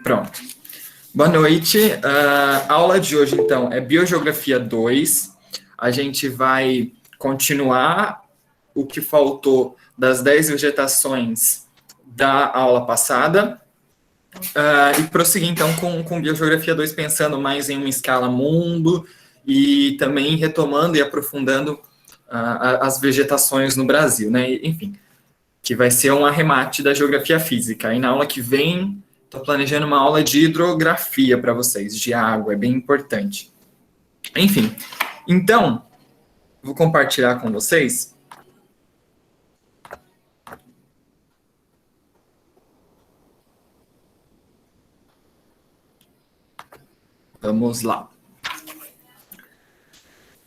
Pronto. Boa noite. A aula de hoje, então, é Biogeografia 2. A gente vai continuar o que faltou das 10 vegetações da aula passada e prosseguir, então, com Biogeografia 2, pensando mais em uma escala mundo e também retomando e aprofundando as vegetações no Brasil, né? Enfim, que vai ser um arremate da Geografia Física. E na aula que vem, estou planejando uma aula de hidrografia para vocês, de água, é bem importante. Enfim, então, vou compartilhar com vocês. Vamos lá.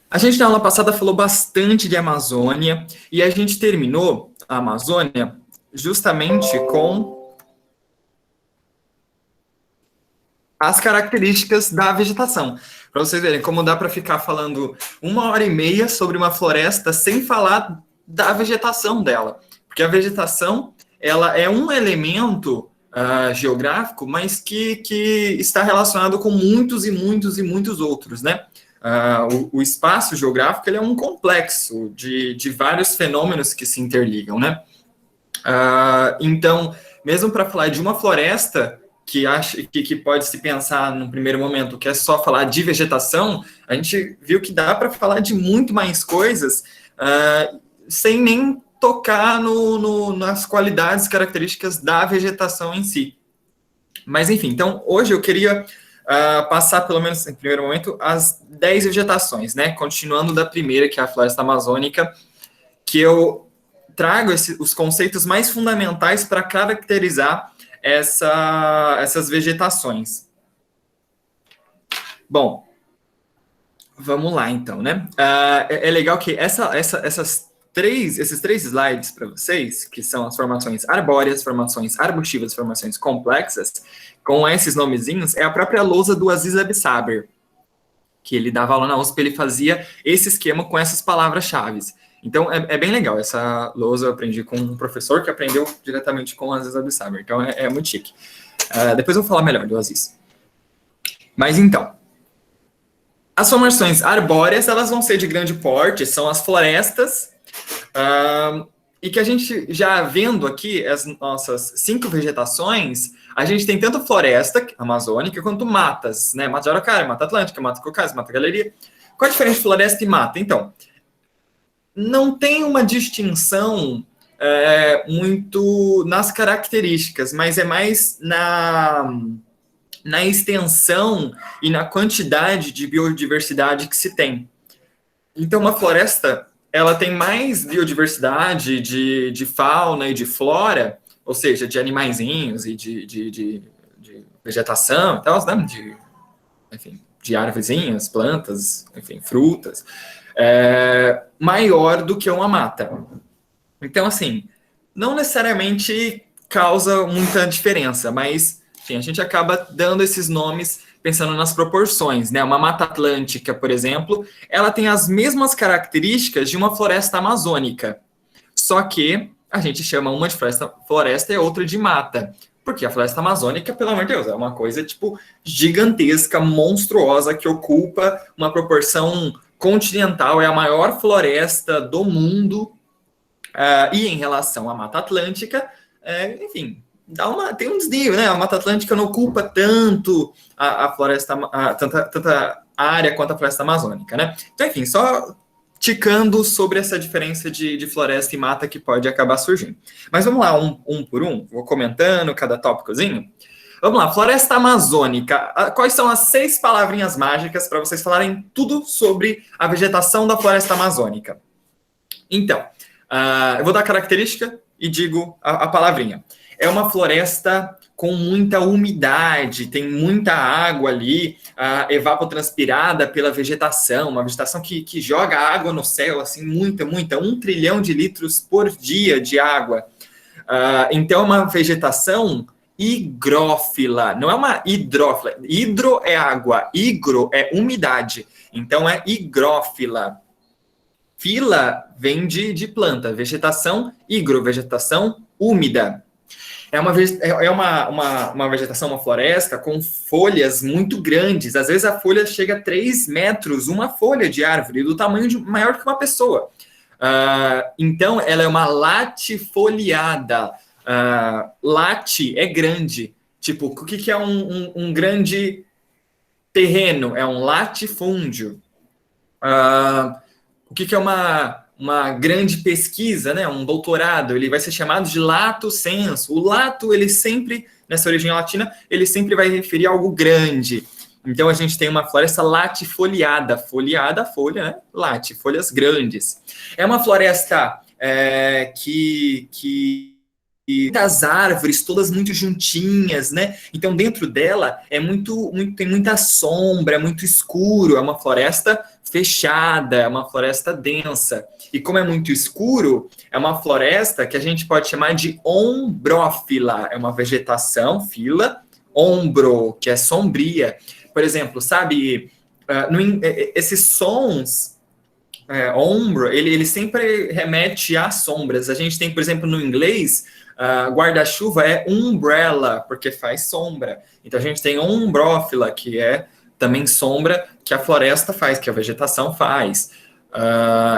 A gente na aula passada falou bastante de Amazônia e a gente terminou a Amazônia justamente com as características da vegetação. Para vocês verem como dá para ficar falando 1h30 sobre uma floresta sem falar da vegetação dela. Porque a vegetação, ela é um elemento geográfico, mas que está relacionado com muitos e muitos e muitos outros, né? O espaço geográfico ele é um complexo de vários fenômenos que se interligam, né? Então, mesmo para falar de uma floresta que pode se pensar no primeiro momento que é só falar de vegetação, a gente viu que dá para falar de muito mais coisas sem nem tocar nas qualidades características da vegetação em si. Mas, enfim, então, hoje eu queria passar, pelo menos em primeiro momento, as 10 vegetações, né? Continuando da primeira, que é a floresta amazônica, que eu trago os conceitos mais fundamentais para caracterizar essas vegetações. Bom, vamos lá então, né? É legal que esses três slides para vocês, que são as formações arbóreas, formações arbustivas, formações complexas, com esses nomezinhos, é a própria lousa do Aziz Absaber, que ele dava aula na USP, ele fazia esse esquema com essas palavras-chave. Então, é bem legal. Essa lousa eu aprendi com um professor que aprendeu diretamente com o Aziz Absaber. Então, é muito chique. Depois eu vou falar melhor do Aziz. Mas, então, as formações arbóreas, elas vão ser de grande porte, são as florestas, e que a gente já vendo aqui as nossas 5 vegetações, a gente tem tanto floresta amazônica quanto matas, né? Mata de Araucária, Mata Atlântica, Mata Caucásia, Mata Galeria. Qual a diferença de floresta e mata? Então, não tem uma distinção muito nas características, mas é mais na extensão e na quantidade de biodiversidade que se tem. Então, uma floresta, ela tem mais biodiversidade de fauna e de flora, ou seja, de animaizinhos e de vegetação e tal, né? De árvorezinhas, plantas, enfim, frutas, maior do que uma mata. Então, assim, não necessariamente causa muita diferença, mas, enfim, a gente acaba dando esses nomes pensando nas proporções, né? Uma mata atlântica, por exemplo, ela tem as mesmas características de uma floresta amazônica, só que a gente chama uma de floresta e outra de mata, porque a floresta amazônica, pelo amor de Deus, é uma coisa, tipo, gigantesca, monstruosa, que ocupa uma proporção continental, é a maior floresta do mundo, e em relação à Mata Atlântica, enfim, tem um desnível, né? A Mata Atlântica não ocupa tanto a floresta, tanta área quanto a floresta amazônica, né? Então, enfim, só ticando sobre essa diferença de floresta e mata que pode acabar surgindo. Mas vamos lá, um por um, vou comentando cada tópicozinho. Vamos lá, floresta amazônica. Quais são as 6 palavrinhas mágicas para vocês falarem tudo sobre a vegetação da floresta amazônica? Então, eu vou dar a característica e digo a palavrinha. É uma floresta com muita umidade, tem muita água ali, evapotranspirada pela vegetação, uma vegetação que joga água no céu, assim, muita, 1 trilhão de litros por dia de água. Então, é uma vegetação higrófila, não é uma hidrófila. Hidro é água, higro é umidade, então é higrófila. Fila vem de planta, vegetação higro, vegetação úmida. É uma vegetação, uma floresta com folhas muito grandes. Às vezes a folha chega a 3 metros, uma folha de árvore, do tamanho de maior que uma pessoa. Então, ela é uma latifoliada. Late é grande. Tipo, o que é um grande terreno? É um latifúndio. O que é uma grande pesquisa, né? Um doutorado? Ele vai ser chamado de lato sensu. O lato, ele sempre, nessa origem latina, ele sempre vai referir a algo grande. Então, a gente tem uma floresta latifoliada. Foliada, folha, né? Late, folhas grandes. É uma floresta que muitas árvores, todas muito juntinhas, né? Então, dentro dela tem muita sombra, é muito escuro, é uma floresta fechada, é uma floresta densa. E como é muito escuro, é uma floresta que a gente pode chamar de ombrófila, é uma vegetação, fila, ombro, que é sombria. Por exemplo, sabe, esses sons ombro, ele sempre remete a sombras. A gente tem, por exemplo, no inglês, guarda-chuva é umbrella, porque faz sombra. Então a gente tem ombrófila, que é também sombra que a floresta faz, que a vegetação faz.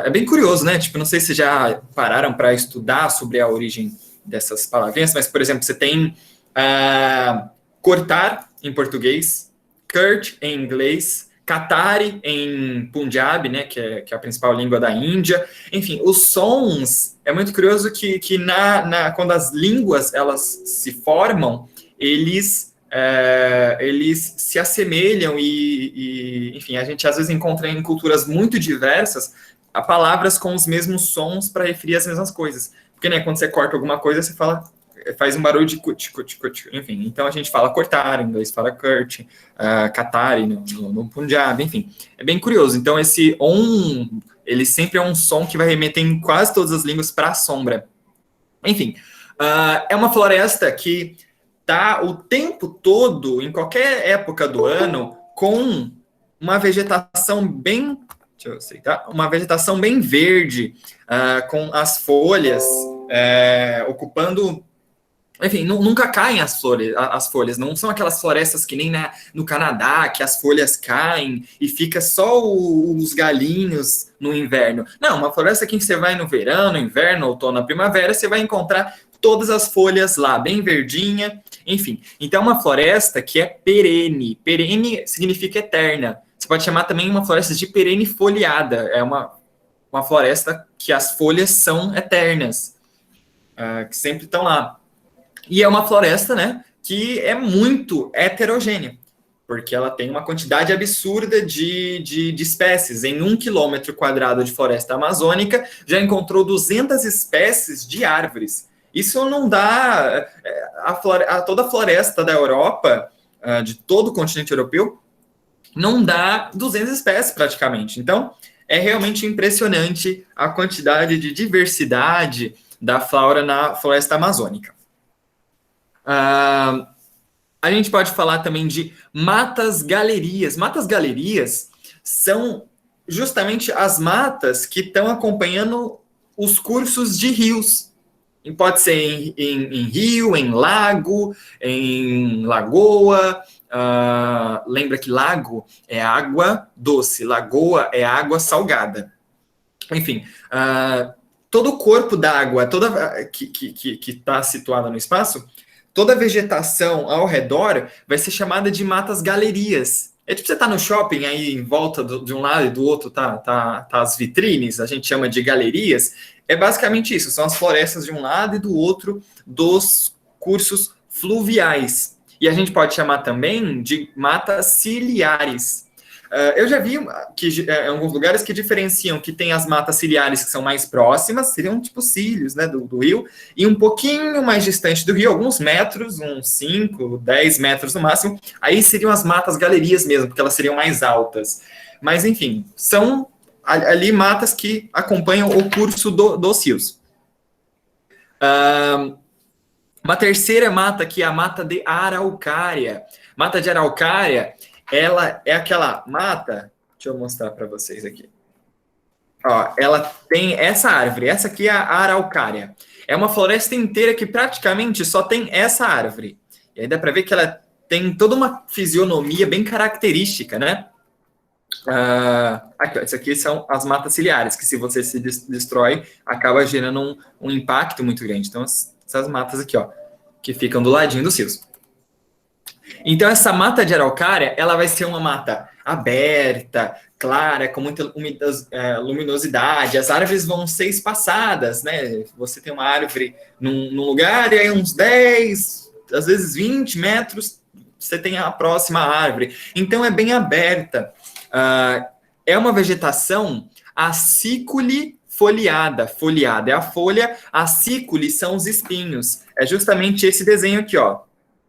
É bem curioso, né? Tipo, não sei se já pararam para estudar sobre a origem dessas palavrinhas, mas, por exemplo, você tem cortar em português, Kurt em inglês, Katari em Punjab, né, que é a principal língua da Índia. Enfim, os sons, é muito curioso que quando as línguas elas se formam, eles se assemelham enfim, a gente às vezes encontra em culturas muito diversas palavras com os mesmos sons para referir as mesmas coisas. Porque, né, quando você corta alguma coisa, você faz um barulho de cut, cut, cut, enfim. Então a gente fala cortar, em inglês fala Kurt, Katari no Punjab, enfim. É bem curioso. Então esse ele sempre é um som que vai remeter em quase todas as línguas para a sombra. Enfim, é uma floresta que está o tempo todo, em qualquer época do ano, com uma vegetação bem, deixa eu aceitar, uma vegetação bem verde, com as folhas ocupando. Enfim, nunca caem as folhas, não são aquelas florestas que nem no Canadá, que as folhas caem e fica só os galinhos no inverno. Não, uma floresta que você vai no verão, no inverno, outono, na primavera, você vai encontrar todas as folhas lá, bem verdinha, enfim. Então, é uma floresta que é perene. Perene significa eterna. Você pode chamar também uma floresta de perene foliada. É uma floresta que as folhas são eternas, que sempre estão lá. E é uma floresta, né, que é muito heterogênea, porque ela tem uma quantidade absurda de espécies. Em 1 km² de floresta amazônica, já encontrou 200 espécies de árvores. Isso não dá... toda a floresta da Europa, de todo o continente europeu, não dá 200 espécies praticamente. Então, é realmente impressionante a quantidade de diversidade da flora na floresta amazônica. A gente pode falar também de matas-galerias. Matas-galerias são justamente as matas que estão acompanhando os cursos de rios. E pode ser em rio, em lago, em lagoa. Lembra que lago é água doce, lagoa é água salgada. Enfim, todo o corpo d'água que está situada no espaço, toda a vegetação ao redor vai ser chamada de matas-galerias. É tipo você tá no shopping, aí em volta de um lado e do outro tá as vitrines, a gente chama de galerias. É basicamente isso, são as florestas de um lado e do outro dos cursos fluviais. E a gente pode chamar também de matas ciliares. Eu já vi em alguns lugares que diferenciam que tem as matas ciliares que são mais próximas, seriam tipo cílios, né, do rio, e um pouquinho mais distante do rio, alguns metros, uns 5, 10 metros no máximo, aí seriam as matas galerias mesmo, porque elas seriam mais altas. Mas, enfim, são ali matas que acompanham o curso dos rios. Uma terceira mata, que é a mata de araucária. Mata de araucária, ela é aquela mata, deixa eu mostrar para vocês aqui. Ó, ela tem essa árvore, essa aqui é a araucária. É uma floresta inteira que praticamente só tem essa árvore. E aí dá para ver que ela tem toda uma fisionomia bem característica, né? Aqui, ó, isso aqui são as matas ciliares, que se você se destrói, acaba gerando um impacto muito grande. Então, essas matas aqui, ó, que ficam do ladinho dos rios. Então, essa mata de araucária, ela vai ser uma mata aberta, clara, com muita luminosidade. As árvores vão ser espaçadas, né? Você tem uma árvore num lugar e aí uns 10, às vezes 20 metros, você tem a próxima árvore. Então, é bem aberta. É uma vegetação acícule foliada. Foliada é a folha, acícule são os espinhos. É justamente esse desenho aqui, ó.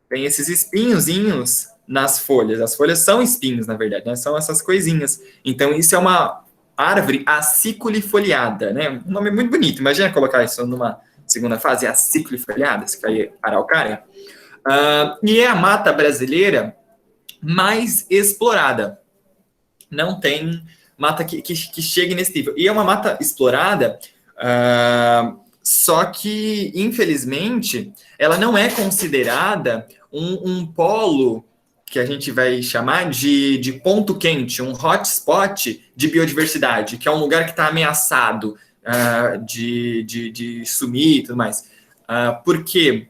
Tem esses espinhozinhos nas folhas. As folhas são espinhos, na verdade, né? São essas coisinhas. Então, isso é uma árvore acícule foliada, né? Um nome muito bonito. Imagina colocar isso numa segunda fase, acícule foliada, se cair araucária. E é a mata brasileira mais explorada. Não tem mata que chegue nesse nível. E é uma mata explorada, só que, infelizmente, ela não é considerada um polo que a gente vai chamar de ponto quente, um hotspot de biodiversidade, que é um lugar que está ameaçado de sumir e tudo mais. Porque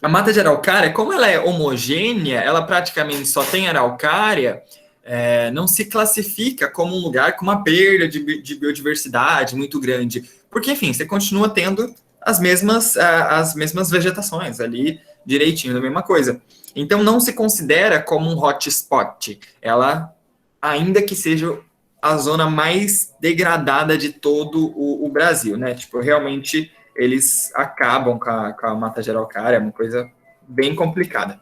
a mata de araucária, como ela é homogênea, ela praticamente só tem araucária, não se classifica como um lugar com uma perda de biodiversidade muito grande. Porque, enfim, você continua tendo as mesmas vegetações ali, direitinho, da mesma coisa. Então, não se considera como um hotspot. Ela, ainda que seja a zona mais degradada de todo o Brasil, né? Tipo, realmente, eles acabam com a mata de araucária, é uma coisa bem complicada.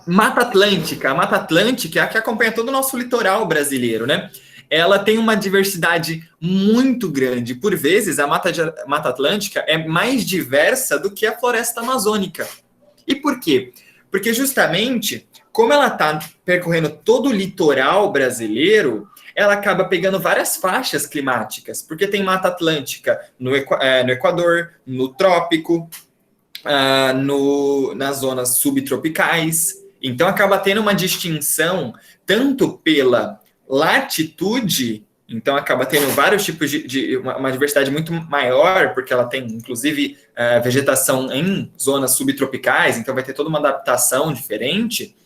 Mata Atlântica. A Mata Atlântica é a que acompanha todo o nosso litoral brasileiro, né? Ela tem uma diversidade muito grande. Por vezes, a Mata Atlântica é mais diversa do que a floresta amazônica. E por quê? Porque justamente, como ela está percorrendo todo o litoral brasileiro, ela acaba pegando várias faixas climáticas, porque tem Mata Atlântica no Equador, no trópico, nas zonas subtropicais. Então, acaba tendo uma distinção tanto pela latitude, então acaba tendo vários tipos uma diversidade muito maior, porque ela tem, inclusive, vegetação em zonas subtropicais, então vai ter toda uma adaptação diferente,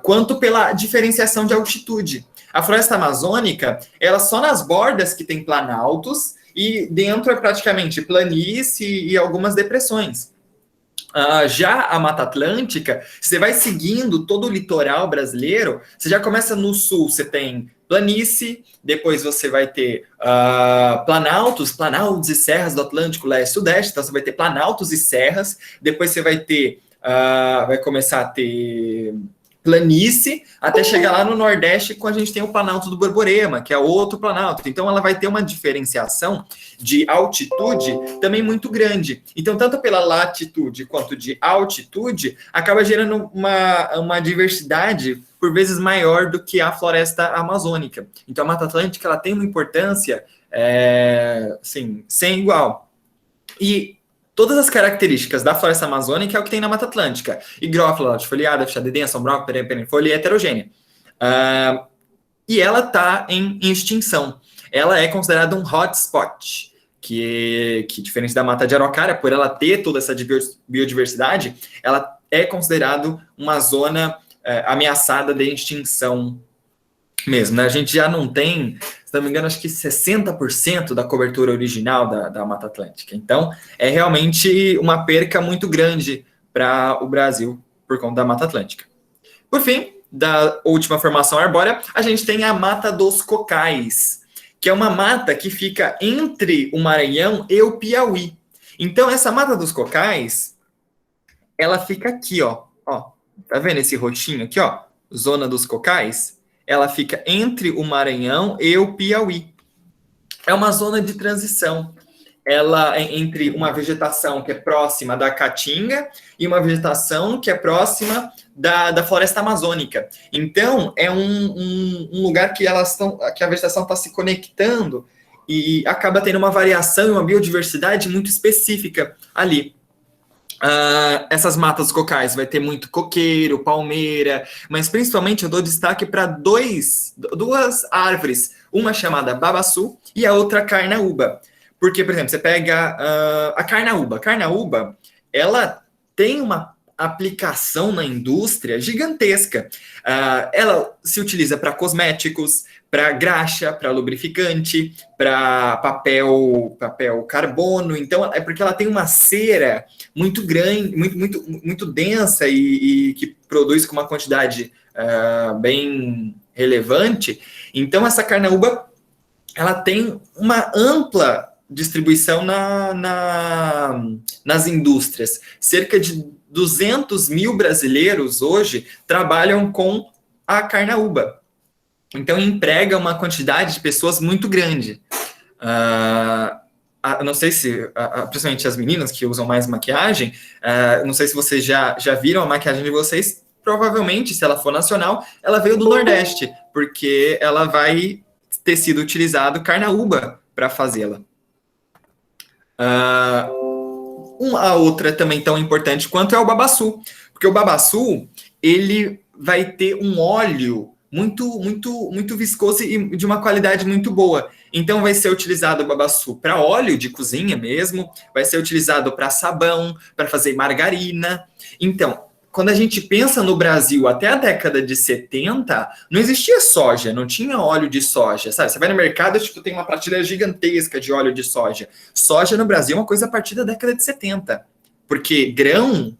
quanto pela diferenciação de altitude. A floresta amazônica, ela só nas bordas que tem planaltos, e dentro é praticamente planície e algumas depressões. Já a Mata Atlântica, você vai seguindo todo o litoral brasileiro, você já começa no sul, você tem planície, depois você vai ter planaltos e serras do Atlântico Leste e Sudeste, então você vai ter planaltos e serras, depois você vai ter, vai começar a ter planície, até chegar lá no Nordeste, quando a gente tem o Planalto do Borborema, que é outro planalto. Então, ela vai ter uma diferenciação de altitude também muito grande. Então, tanto pela latitude quanto de altitude, acaba gerando uma diversidade, por vezes, maior do que a floresta amazônica. Então, a Mata Atlântica, ela tem uma importância, assim, sem igual. E todas as características da floresta amazônica é o que tem na Mata Atlântica. Higrófila, latifoliada, fechada densa, ombrófila, perennifolia e heterogênea. E ela está em extinção. Ela é considerada um hotspot, que diferente da mata de araucária, por ela ter toda essa biodiversidade, ela é considerada uma zona ameaçada de extinção mesmo, né? A gente já não tem, se não me engano, acho que 60% da cobertura original da Mata Atlântica. Então, é realmente uma perca muito grande para o Brasil por conta da Mata Atlântica. Por fim, da última formação arbórea, a gente tem a Mata dos Cocais, que é uma mata que fica entre o Maranhão e o Piauí. Então, essa Mata dos Cocais, ela fica aqui, ó. Tá vendo esse roxinho aqui, ó? Zona dos Cocais? Ela fica entre o Maranhão e o Piauí. É uma zona de transição. Ela é entre uma vegetação que é próxima da Caatinga e uma vegetação que é próxima da floresta amazônica. Então, é um lugar que a vegetação está se conectando e acaba tendo uma variação e uma biodiversidade muito específica ali. Essas matas cocais vai ter muito coqueiro, palmeira, mas principalmente eu dou destaque para duas árvores, uma chamada babaçu e a outra carnaúba. Porque, por exemplo, você pega a carnaúba. A carnaúba, ela tem uma aplicação na indústria gigantesca. Ela se utiliza para cosméticos, para graxa, para lubrificante, para papel carbono. Então, é porque ela tem uma cera muito grande, muito densa e que produz com uma quantidade bem relevante. Então, essa carnaúba, ela tem uma ampla distribuição nas indústrias. Cerca de 200 mil brasileiros hoje trabalham com a carnaúba. Então, emprega uma quantidade de pessoas muito grande. Não sei se, principalmente as meninas que usam mais maquiagem, não sei se vocês já viram a maquiagem de vocês. Provavelmente, se ela for nacional, ela veio do Nordeste, porque ela vai ter sido utilizado carnaúba para fazê-la. A outra também tão importante quanto é o babaçu, porque o babaçu, ele vai ter um óleo muito viscoso e de uma qualidade muito boa. Então vai ser utilizado o babaçu para óleo de cozinha mesmo, vai ser utilizado para sabão, para fazer margarina. Então, quando a gente pensa no Brasil até a década de 70, não existia soja, não tinha óleo de soja, sabe? Você vai no mercado, tipo, tem uma prateleira gigantesca de óleo de soja. Soja no Brasil é uma coisa a partir da década de 70, porque grão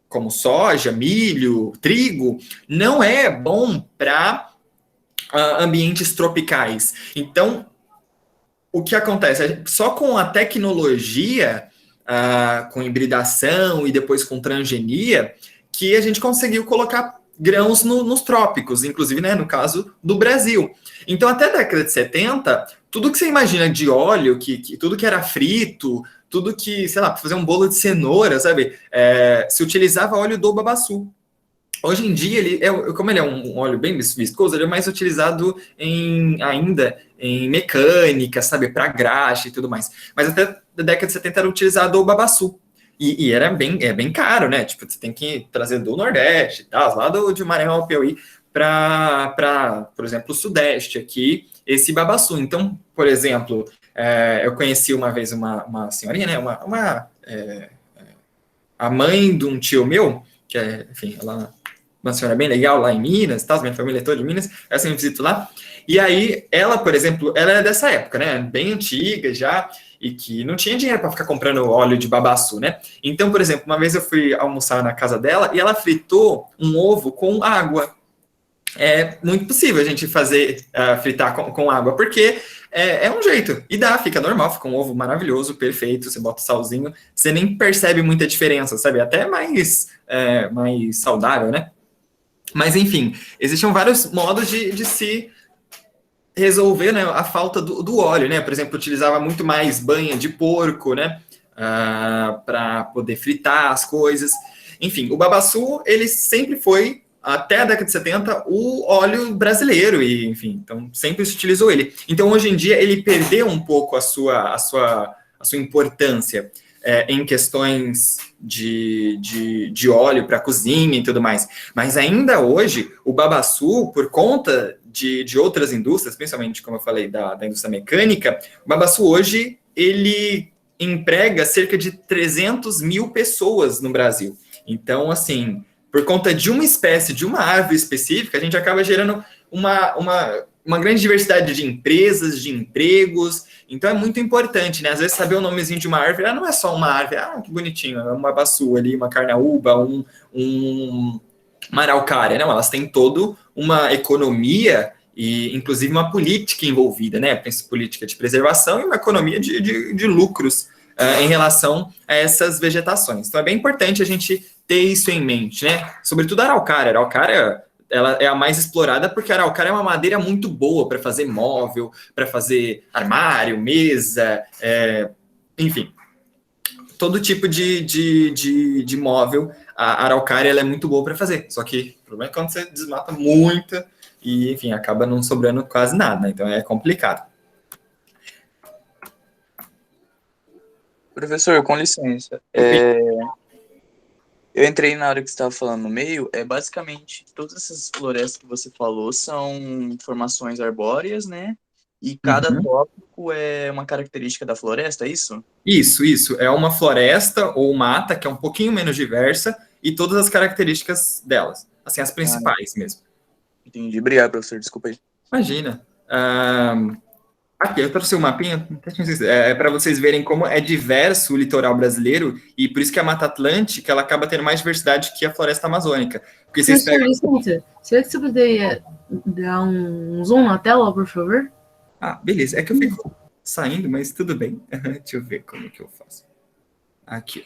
como soja, milho, trigo, não é bom para ambientes tropicais. Então, o que acontece? Só com a tecnologia, com hibridação e depois com transgenia, que a gente conseguiu colocar grãos nos trópicos, inclusive, né, no caso do Brasil. Então, até a década de 70, tudo que você imagina de óleo, tudo que era frito, tudo que, sei lá, para fazer um bolo de cenoura, sabe? Se utilizava óleo do babaçu. Hoje em dia, como ele é um óleo bem viscoso, ele é mais utilizado ainda em mecânica, sabe? Para graxa e tudo mais. Mas até a década de 70 era utilizado o babaçu. E era bem caro, né? Tipo, você tem que trazer do Nordeste, tá? Lá de Maranhão ao Piauí, para, por exemplo, o Sudeste aqui, esse babaçu. Então, por exemplo, eu conheci uma vez uma senhorinha, né? A mãe de um tio meu, que é, enfim, ela uma senhora bem legal lá em Minas, tá? Minha família é toda de Minas, eu sempre visito lá. E aí, ela, por exemplo, ela é dessa época, né? Bem antiga já, e que não tinha dinheiro para ficar comprando óleo de babaçu, né? Então, por exemplo, uma vez eu fui almoçar na casa dela e ela fritou um ovo com água. É muito possível a gente fritar com água, porque é um jeito. E fica normal, fica um ovo maravilhoso, perfeito. Você bota salzinho, você nem percebe muita diferença, sabe? Até mais saudável, né? Mas, enfim, existem vários modos de se resolver, né, a falta do óleo, né? Por exemplo, utilizava muito mais banha de porco, né? Para poder fritar as coisas. Enfim, o babaçu, ele sempre foi, até a década de 70, o óleo brasileiro, e, enfim, então sempre se utilizou ele. Então, hoje em dia, ele perdeu um pouco a sua importância em questões de óleo para cozinha e tudo mais. Mas ainda hoje, o babaçu, por conta de outras indústrias, principalmente, como eu falei, da indústria mecânica, o babaçu hoje, ele emprega cerca de 300 mil pessoas no Brasil. Então, assim, por conta de uma espécie, de uma árvore específica, a gente acaba gerando uma grande diversidade de empresas, de empregos. Então é muito importante, né? Às vezes saber o nomezinho de uma árvore, não é só uma árvore, que bonitinho, é uma babaçu ali, uma carnaúba, uma araucária, não, elas têm toda uma economia e inclusive uma política envolvida, né? Política de preservação e uma economia de lucros em relação a essas vegetações. Então é bem importante a gente ter isso em mente, né? Sobretudo a araucária. A araucária, ela é a mais explorada porque a araucária é uma madeira muito boa para fazer móvel, para fazer armário, mesa, enfim, todo tipo de móvel. A araucária ela é muito boa para fazer, só que o problema é quando você desmata muita e, enfim, acaba não sobrando quase nada, né? Então é complicado. Professor, com licença. Eu entrei na hora que você estava falando no meio. Basicamente, todas essas florestas que você falou são formações arbóreas, né? E cada Uhum. tópico é uma característica da floresta, é isso? Isso. É uma floresta ou mata que é um pouquinho menos diversa e todas as características delas. Assim, as Ah, principais mesmo. entendi. Obrigado, professor. Desculpa aí. Imagina. Aqui, eu trouxe um mapinha, para vocês verem como é diverso o litoral brasileiro e por isso que a Mata Atlântica ela acaba tendo mais diversidade que a floresta amazônica. Porque vocês Professor, pegam. licença, será que você poderia dar um zoom na tela, por favor? Ah, beleza. É que eu fico saindo, mas tudo bem. Deixa eu ver como que eu faço. Aqui.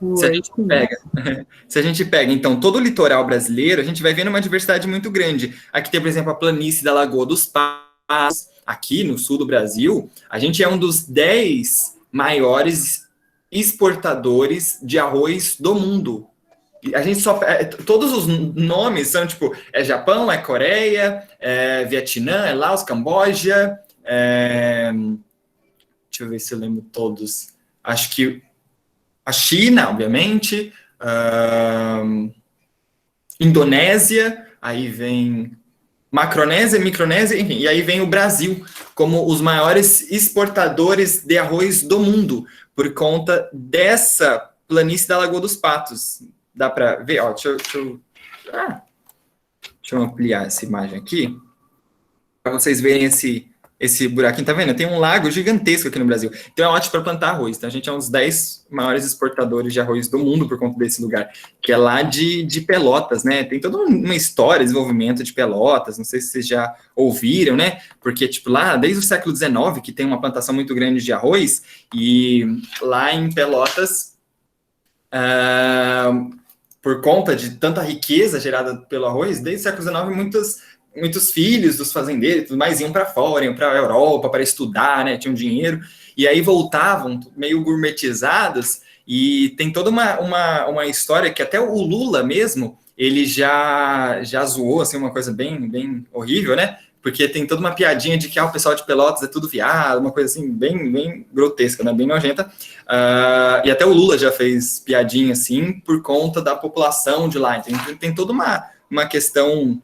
Se a gente pega, então, todo o litoral brasileiro, a gente vai vendo uma diversidade muito grande. Aqui tem, por exemplo, a planície da Lagoa dos Patos. Aqui no sul do Brasil, a gente é um dos 10 maiores exportadores de arroz do mundo. A gente só. Todos os nomes são tipo: é Japão, é Coreia, é Vietnã, é Laos, Camboja. Deixa eu ver se eu lembro todos. Acho que a China, obviamente, Indonésia, aí vem Macronésia, Micronésia, enfim, e aí vem o Brasil como os maiores exportadores de arroz do mundo, por conta dessa planície da Lagoa dos Patos. Dá para ver? Ó, deixa eu ampliar essa imagem aqui, para vocês verem esse buraquinho, tá vendo? Tem um lago gigantesco aqui no Brasil. Então é ótimo para plantar arroz. Então a gente é um dos 10 maiores exportadores de arroz do mundo por conta desse lugar, que é lá de Pelotas, né? Tem toda uma história, desenvolvimento de Pelotas, não sei se vocês já ouviram, né? Porque, tipo, lá, desde o século XIX, que tem uma plantação muito grande de arroz, e lá em Pelotas, por conta de tanta riqueza gerada pelo arroz, desde o século XIX, muitos filhos dos fazendeiros tudo mais iam para fora, iam para a Europa para estudar, né? Tinham dinheiro, e aí voltavam meio gourmetizados, e tem toda uma história que até o Lula mesmo, ele já zoou, assim, uma coisa bem horrível, né? Porque tem toda uma piadinha de que o pessoal de Pelotas é tudo viado, uma coisa assim, bem grotesca, né? Bem nojenta. E até o Lula já fez piadinha assim, por conta da população de lá. Então, tem toda uma questão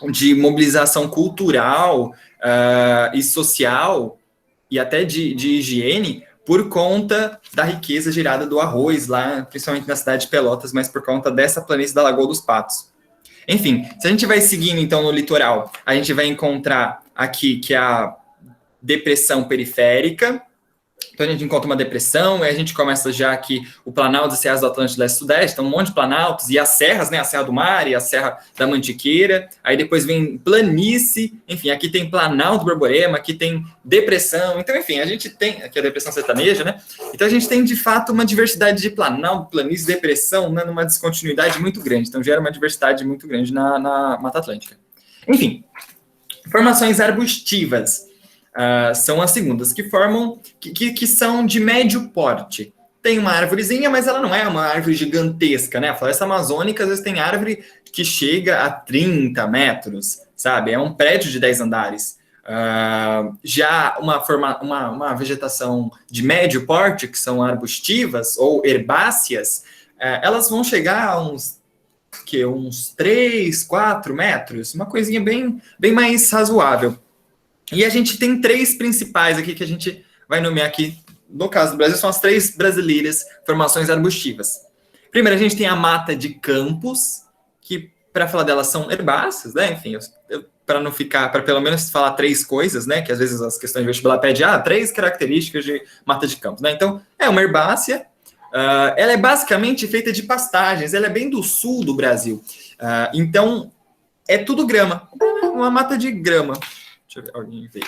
de mobilização cultural e social e até de higiene por conta da riqueza gerada do arroz lá, principalmente na cidade de Pelotas, mas por conta dessa planície da Lagoa dos Patos. Enfim, se a gente vai seguindo então no litoral, a gente vai encontrar aqui que é a depressão periférica. Então a gente encontra uma depressão, e a gente começa já aqui o Planalto e Serras do Atlântico Leste e Sudeste, então um monte de planaltos, e as serras, né, a Serra do Mar e a Serra da Mantiqueira, aí depois vem planície, enfim, aqui tem Planalto Borborema, aqui tem depressão, então enfim, a gente tem, aqui a depressão sertaneja, né, então a gente tem de fato uma diversidade de planalto, planície, depressão, né, numa descontinuidade muito grande, então gera uma diversidade muito grande na Mata Atlântica. Enfim, formações arbustivas. São as segundas, que são de médio porte. Tem uma árvorezinha, mas ela não é uma árvore gigantesca, né? A floresta amazônica, às vezes, tem árvore que chega a 30 metros, sabe? É um prédio de 10 andares. Já uma vegetação de médio porte, que são arbustivas ou herbáceas, elas vão chegar a uns 3, 4 metros, uma coisinha bem mais razoável. E a gente tem 3 principais aqui que a gente vai nomear aqui, no caso do Brasil, são as 3 brasileiras formações arbustivas. Primeiro, a gente tem a mata de campos, que, para falar delas, são herbáceas, né? Enfim, para pelo menos falar 3 coisas, né? Que às vezes as questões de vestibular pedem, 3 características de mata de campos, né? Então, é uma herbácea, ela é basicamente feita de pastagens, ela é bem do sul do Brasil. Então, é tudo grama, uma mata de grama. Deixa eu ver, alguém veio.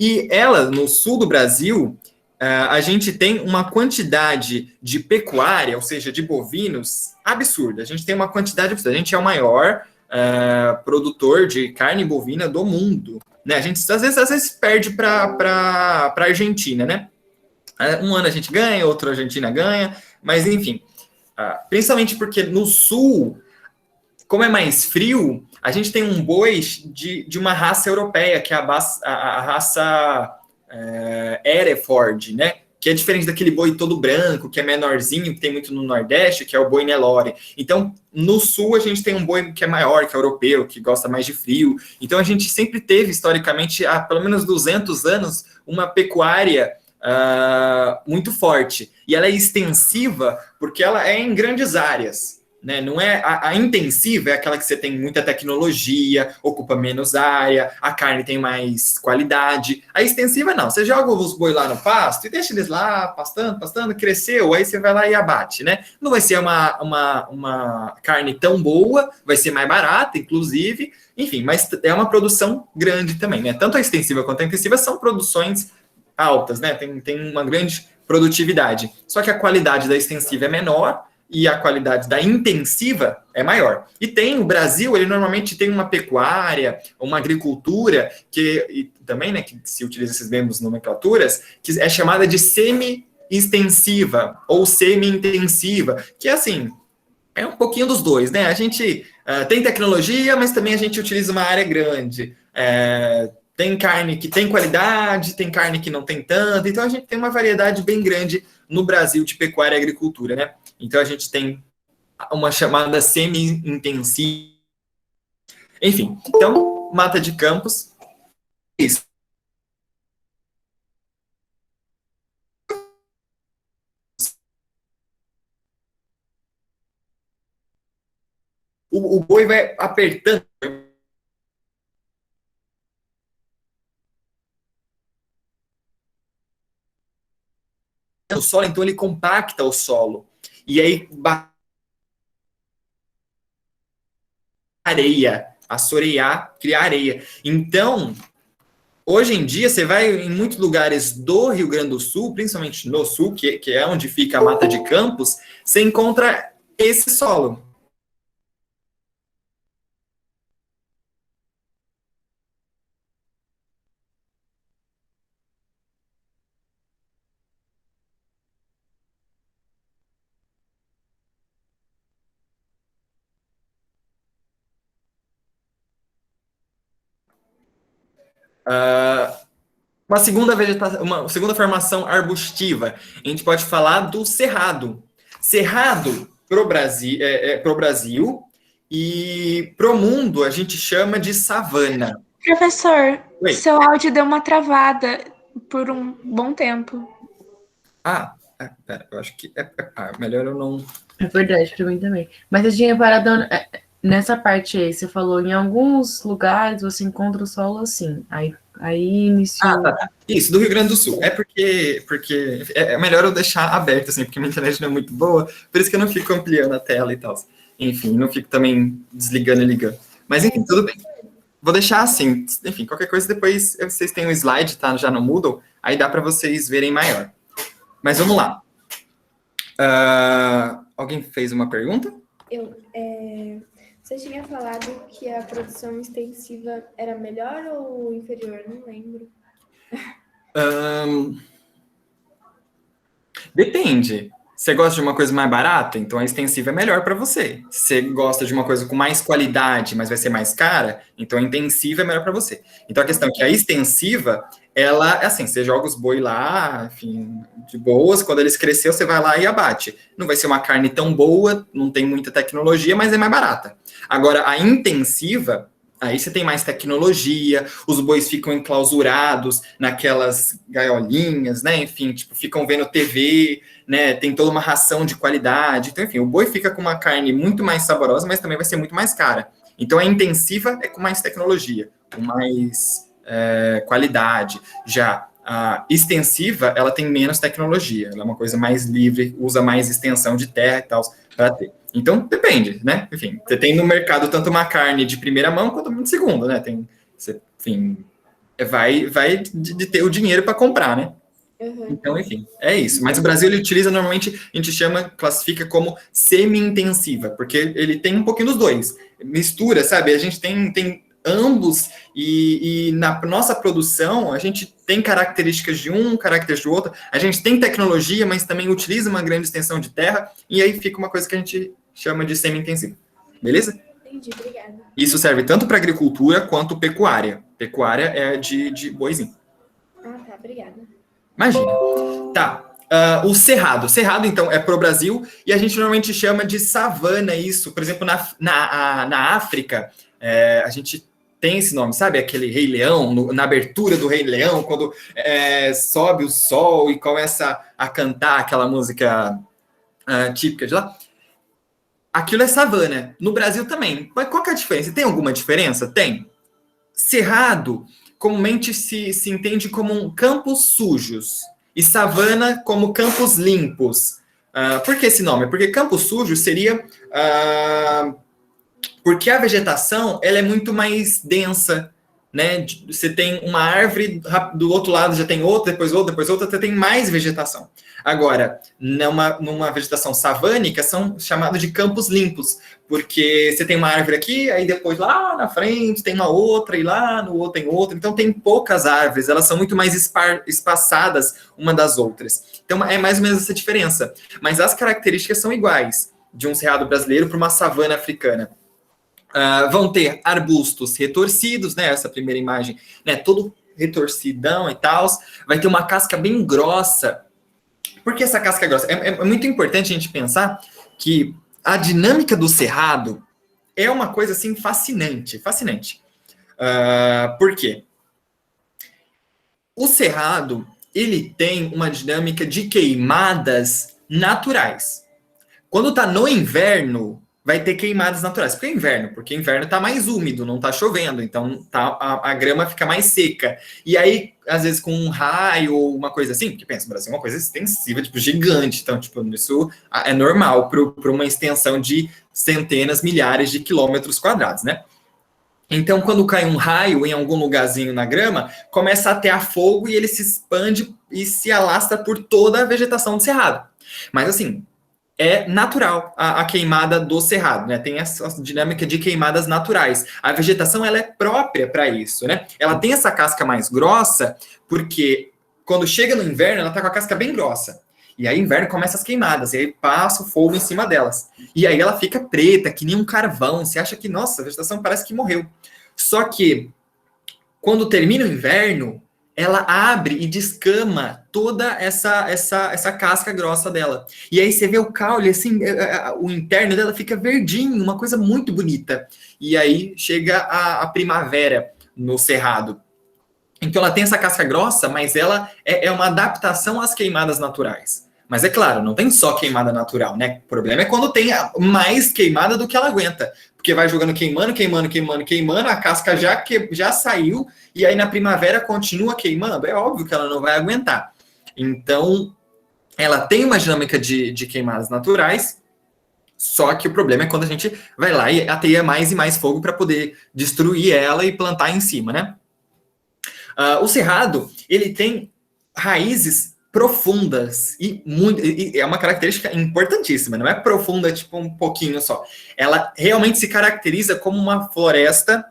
E ela, no sul do Brasil, a gente tem uma quantidade de pecuária, ou seja, de bovinos, absurda. A gente tem uma quantidade absurda. A gente é o maior produtor de carne bovina do mundo. Né? A gente, às vezes perde para a Argentina, né? Um ano a gente ganha, outro a Argentina ganha, mas enfim. Principalmente porque no sul, como é mais frio, a gente tem um boi de uma raça europeia, que é a raça Hereford, né? Que é diferente daquele boi todo branco, que é menorzinho, que tem muito no Nordeste, que é o boi Nelore. Então, no Sul, a gente tem um boi que é maior, que é europeu, que gosta mais de frio. Então, a gente sempre teve, historicamente, há pelo menos 200 anos, uma pecuária muito forte. E ela é extensiva porque ela é em grandes áreas. Né? Não é a intensiva é aquela que você tem muita tecnologia, ocupa menos área, a carne tem mais qualidade. A extensiva não, você joga os boi lá no pasto e deixa eles lá pastando, cresceu, aí você vai lá e abate, né? Não vai ser uma carne tão boa, vai ser mais barata, inclusive, enfim, mas é uma produção grande também, né? Tanto a extensiva quanto a intensiva são produções altas, né? Tem uma grande produtividade. Só que a qualidade da extensiva é menor e a qualidade da intensiva é maior. E o Brasil, ele normalmente tem uma pecuária, uma agricultura, e também, né, que se utiliza esses mesmos nomenclaturas, que é chamada de semi-extensiva ou semi-intensiva, que é assim, é um pouquinho dos dois, né? A gente tem tecnologia, mas também a gente utiliza uma área grande. Tem carne que tem qualidade, tem carne que não tem tanto, então a gente tem uma variedade bem grande no Brasil de pecuária e agricultura, né? Então a gente tem uma chamada semi-intensiva. Enfim, então, mata de campos, isso. O boi vai apertando o solo, então ele compacta o solo. E aí, areia, assorear, criar areia. Então, hoje em dia, você vai em muitos lugares do Rio Grande do Sul, principalmente no sul, que é onde fica a mata de campos, você encontra esse solo. Uma segunda formação arbustiva. A gente pode falar do cerrado. Cerrado pro Brasil e pro mundo a gente chama de savana. Professor, Oi. seu áudio deu uma travada por um bom tempo. Pera, eu acho que melhor eu não... É verdade, pra mim também. Mas você tinha parado nessa parte aí, você falou, em alguns lugares você encontra o solo assim, aí iniciou... Tá. Isso, do Rio Grande do Sul. É porque é melhor eu deixar aberto, assim, porque minha internet não é muito boa, por isso que eu não fico ampliando a tela e tal. Enfim, não fico também desligando e ligando. Mas, enfim, tudo bem. Vou deixar assim, enfim, qualquer coisa depois vocês têm um slide, tá, já no Moodle, aí dá para vocês verem maior. Mas vamos lá. Alguém fez uma pergunta? Você tinha falado que a produção extensiva era melhor ou inferior? Não lembro. Depende. Você gosta de uma coisa mais barata? Então a extensiva é melhor para você. Se você gosta de uma coisa com mais qualidade, mas vai ser mais cara, então a intensiva é melhor para você. Então a questão é que a extensiva, ela é assim, você joga os boi lá, enfim, de boas, quando eles cresceram, você vai lá e abate. Não vai ser uma carne tão boa, não tem muita tecnologia, mas é mais barata. Agora, a intensiva, aí você tem mais tecnologia, os bois ficam enclausurados naquelas gaiolinhas, né? Enfim, tipo, ficam vendo TV, né? Tem toda uma ração de qualidade. Então, enfim, o boi fica com uma carne muito mais saborosa, mas também vai ser muito mais cara. Então, a intensiva é com mais tecnologia, com mais qualidade. Já a extensiva, ela tem menos tecnologia, ela é uma coisa mais livre, usa mais extensão de terra e tal para ter. Então, depende, né? Enfim, você tem no mercado tanto uma carne de primeira mão quanto uma de segunda, né? Enfim, vai de ter o dinheiro para comprar, né? Uhum. Então, enfim, é isso. Mas o Brasil, ele utiliza, normalmente, a gente classifica como semi-intensiva, porque ele tem um pouquinho dos dois. Mistura, sabe? A gente tem ambos, e na nossa produção, a gente tem características de um, características do outro, a gente tem tecnologia, mas também utiliza uma grande extensão de terra, e aí fica uma coisa que a gente chama de semi-intensivo. Beleza? Entendi, obrigada. Isso serve tanto para agricultura quanto pecuária. Pecuária é de boizinho. Ah, tá. Tá, obrigada. Imagina. Tá. O cerrado. Cerrado, então, é pro Brasil e a gente normalmente chama de savana isso. Por exemplo, na África, a gente tem esse nome, sabe? Aquele Rei Leão, na abertura do Rei Leão, quando sobe o sol e começa a cantar aquela música típica de lá. Aquilo é savana. No Brasil também. Mas qual que é a diferença? Tem alguma diferença? Tem. Cerrado, comumente se entende como campos sujos. E savana como campos limpos. Por que esse nome? Porque campo sujo seria... porque a vegetação ela é muito mais densa, né? Você tem uma árvore, do outro lado já tem outra, depois outra, você tem mais vegetação. Agora, numa vegetação savânica, são chamados de campos limpos, porque você tem uma árvore aqui, aí depois lá na frente tem uma outra, e lá no outro tem outra. Então tem poucas árvores, elas são muito mais espaçadas uma das outras. Então é mais ou menos essa diferença. Mas as características são iguais de um cerrado brasileiro para uma savana africana. Vão ter arbustos retorcidos, né? Essa primeira imagem, né? Todo retorcidão e tal. Vai ter uma casca bem grossa. Por que essa casca grossa? É muito importante a gente pensar que a dinâmica do cerrado é uma coisa assim fascinante. Por quê? O cerrado ele tem uma dinâmica de queimadas naturais. Quando está no inverno, vai ter queimadas naturais. Por que inverno? Porque inverno está mais úmido, não está chovendo, então a grama fica mais seca. E aí, às vezes, com um raio ou uma coisa assim, porque pensa, o Brasil é uma coisa extensiva, tipo, gigante, então, tipo, isso é normal para uma extensão de centenas, milhares de quilômetros quadrados, né? Então, quando cai um raio em algum lugarzinho na grama, começa a ter fogo e ele se expande e se alastra por toda a vegetação do cerrado. Mas, assim, é natural a queimada do cerrado, né? Tem essa dinâmica de queimadas naturais. A vegetação, ela é própria para isso, né? Ela tem essa casca mais grossa, porque quando chega no inverno, ela tá com a casca bem grossa. E aí, inverno, começa as queimadas, e aí passa o fogo em cima delas. E aí ela fica preta, que nem um carvão. Você acha que, nossa, a vegetação parece que morreu. Só que, quando termina o inverno, ela abre e descama toda essa casca grossa dela. E aí você vê o caule, assim, o interno dela fica verdinho, uma coisa muito bonita. E aí chega a primavera no cerrado. Então ela tem essa casca grossa, mas ela é uma adaptação às queimadas naturais. Mas é claro, não tem só queimada natural, né? O problema é quando tem mais queimada do que ela aguenta. Porque vai jogando queimando, a casca já saiu, e aí na primavera continua queimando. É óbvio que ela não vai aguentar. Então, ela tem uma dinâmica de queimadas naturais, só que o problema é quando a gente vai lá e ateia mais e mais fogo para poder destruir ela e plantar em cima, né? O cerrado, ele tem raízes profundas e é uma característica importantíssima, não é profunda tipo um pouquinho só. Ela realmente se caracteriza como uma floresta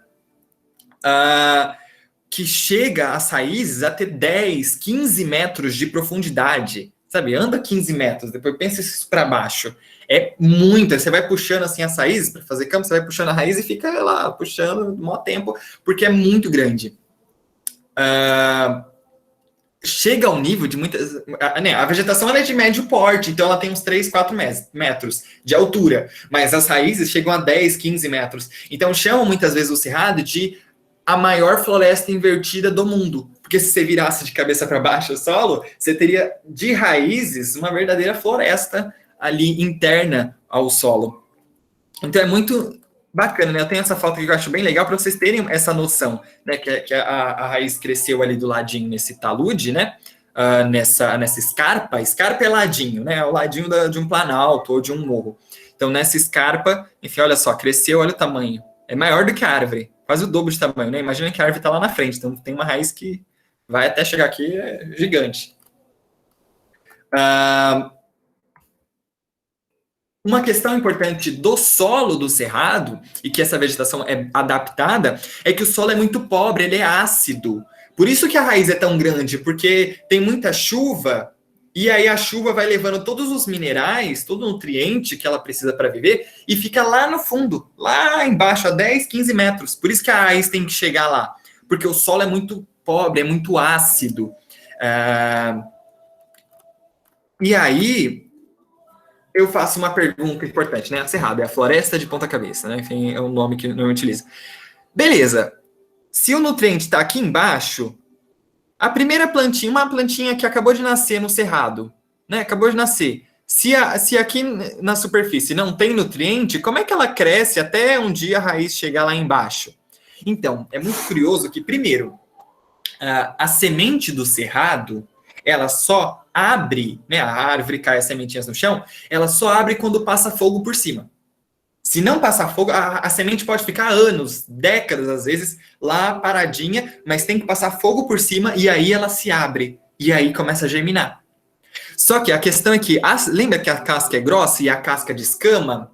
que chega às raízes a ter 10, 15 metros de profundidade, sabe? Anda 15 metros, depois pensa isso para baixo. É muita, você vai puxando assim as raízes para fazer campo, você vai puxando a raiz e fica lá puxando um maior tempo, porque é muito grande. Chega ao nível de muitas... A vegetação ela é de médio porte, então ela tem uns 3, 4 metros de altura, mas as raízes chegam a 10, 15 metros. Então chamam muitas vezes o cerrado de a maior floresta invertida do mundo, porque se você virasse de cabeça para baixo o solo, você teria de raízes uma verdadeira floresta ali interna ao solo. Então é muito bacana, né? Eu tenho essa foto aqui que eu acho bem legal para vocês terem essa noção, né? Que a raiz cresceu ali do ladinho nesse talude, né? Nessa escarpa. Escarpa é ladinho, né? É o ladinho de um planalto ou de um morro. Então nessa escarpa, enfim, olha só, cresceu, olha o tamanho. É maior do que a árvore, quase o dobro de tamanho, né? Imagina que a árvore está lá na frente, então tem uma raiz que vai até chegar aqui, é gigante. Uma questão importante do solo do cerrado, e que essa vegetação é adaptada, é que o solo é muito pobre, ele é ácido. Por isso que a raiz é tão grande, porque tem muita chuva, e aí a chuva vai levando todos os minerais, todo o nutriente que ela precisa para viver, e fica lá no fundo, lá embaixo, a 10, 15 metros. Por isso que a raiz tem que chegar lá, porque o solo é muito pobre, é muito ácido. E aí, eu faço uma pergunta importante, né? A Cerrado é a floresta de ponta cabeça, né? Enfim, é o nome que eu utilizo. Beleza. Se o nutriente está aqui embaixo, a primeira plantinha, uma plantinha que acabou de nascer no cerrado, né? Acabou de nascer. Se aqui na superfície não tem nutriente, como é que ela cresce até um dia a raiz chegar lá embaixo? Então, é muito curioso que, primeiro, a semente do cerrado, ela só abre, né? A árvore cai as sementinhas no chão, ela só abre quando passa fogo por cima. Se não passar fogo, a semente pode ficar anos, décadas, às vezes, lá paradinha, mas tem que passar fogo por cima e aí ela se abre. E aí começa a germinar. Só que a questão é que, lembra que a casca é grossa e a casca descama?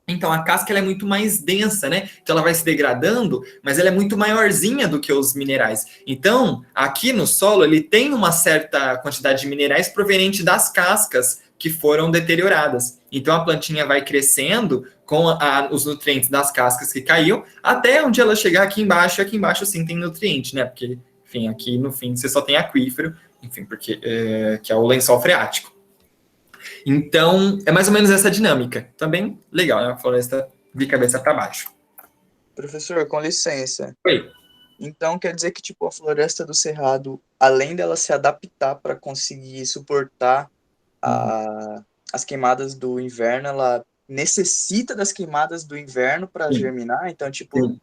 Então, a casca ela é muito mais densa, né? Então, ela vai se degradando, mas ela é muito maiorzinha do que os minerais. Então, aqui no solo, ele tem uma certa quantidade de minerais proveniente das cascas que foram deterioradas. Então, a plantinha vai crescendo com os nutrientes das cascas que caiu, até onde ela chegar aqui embaixo, e aqui embaixo sim tem nutriente, né? Porque, enfim, aqui no fim você só tem aquífero, enfim, porque que é o lençol freático. Então, é mais ou menos essa dinâmica. Também legal, né? A floresta de cabeça para baixo. Professor, com licença. Oi. Então, quer dizer que, tipo, a floresta do Cerrado, além dela se adaptar para conseguir suportar as queimadas do inverno, ela necessita das queimadas do inverno para germinar? Então, tipo,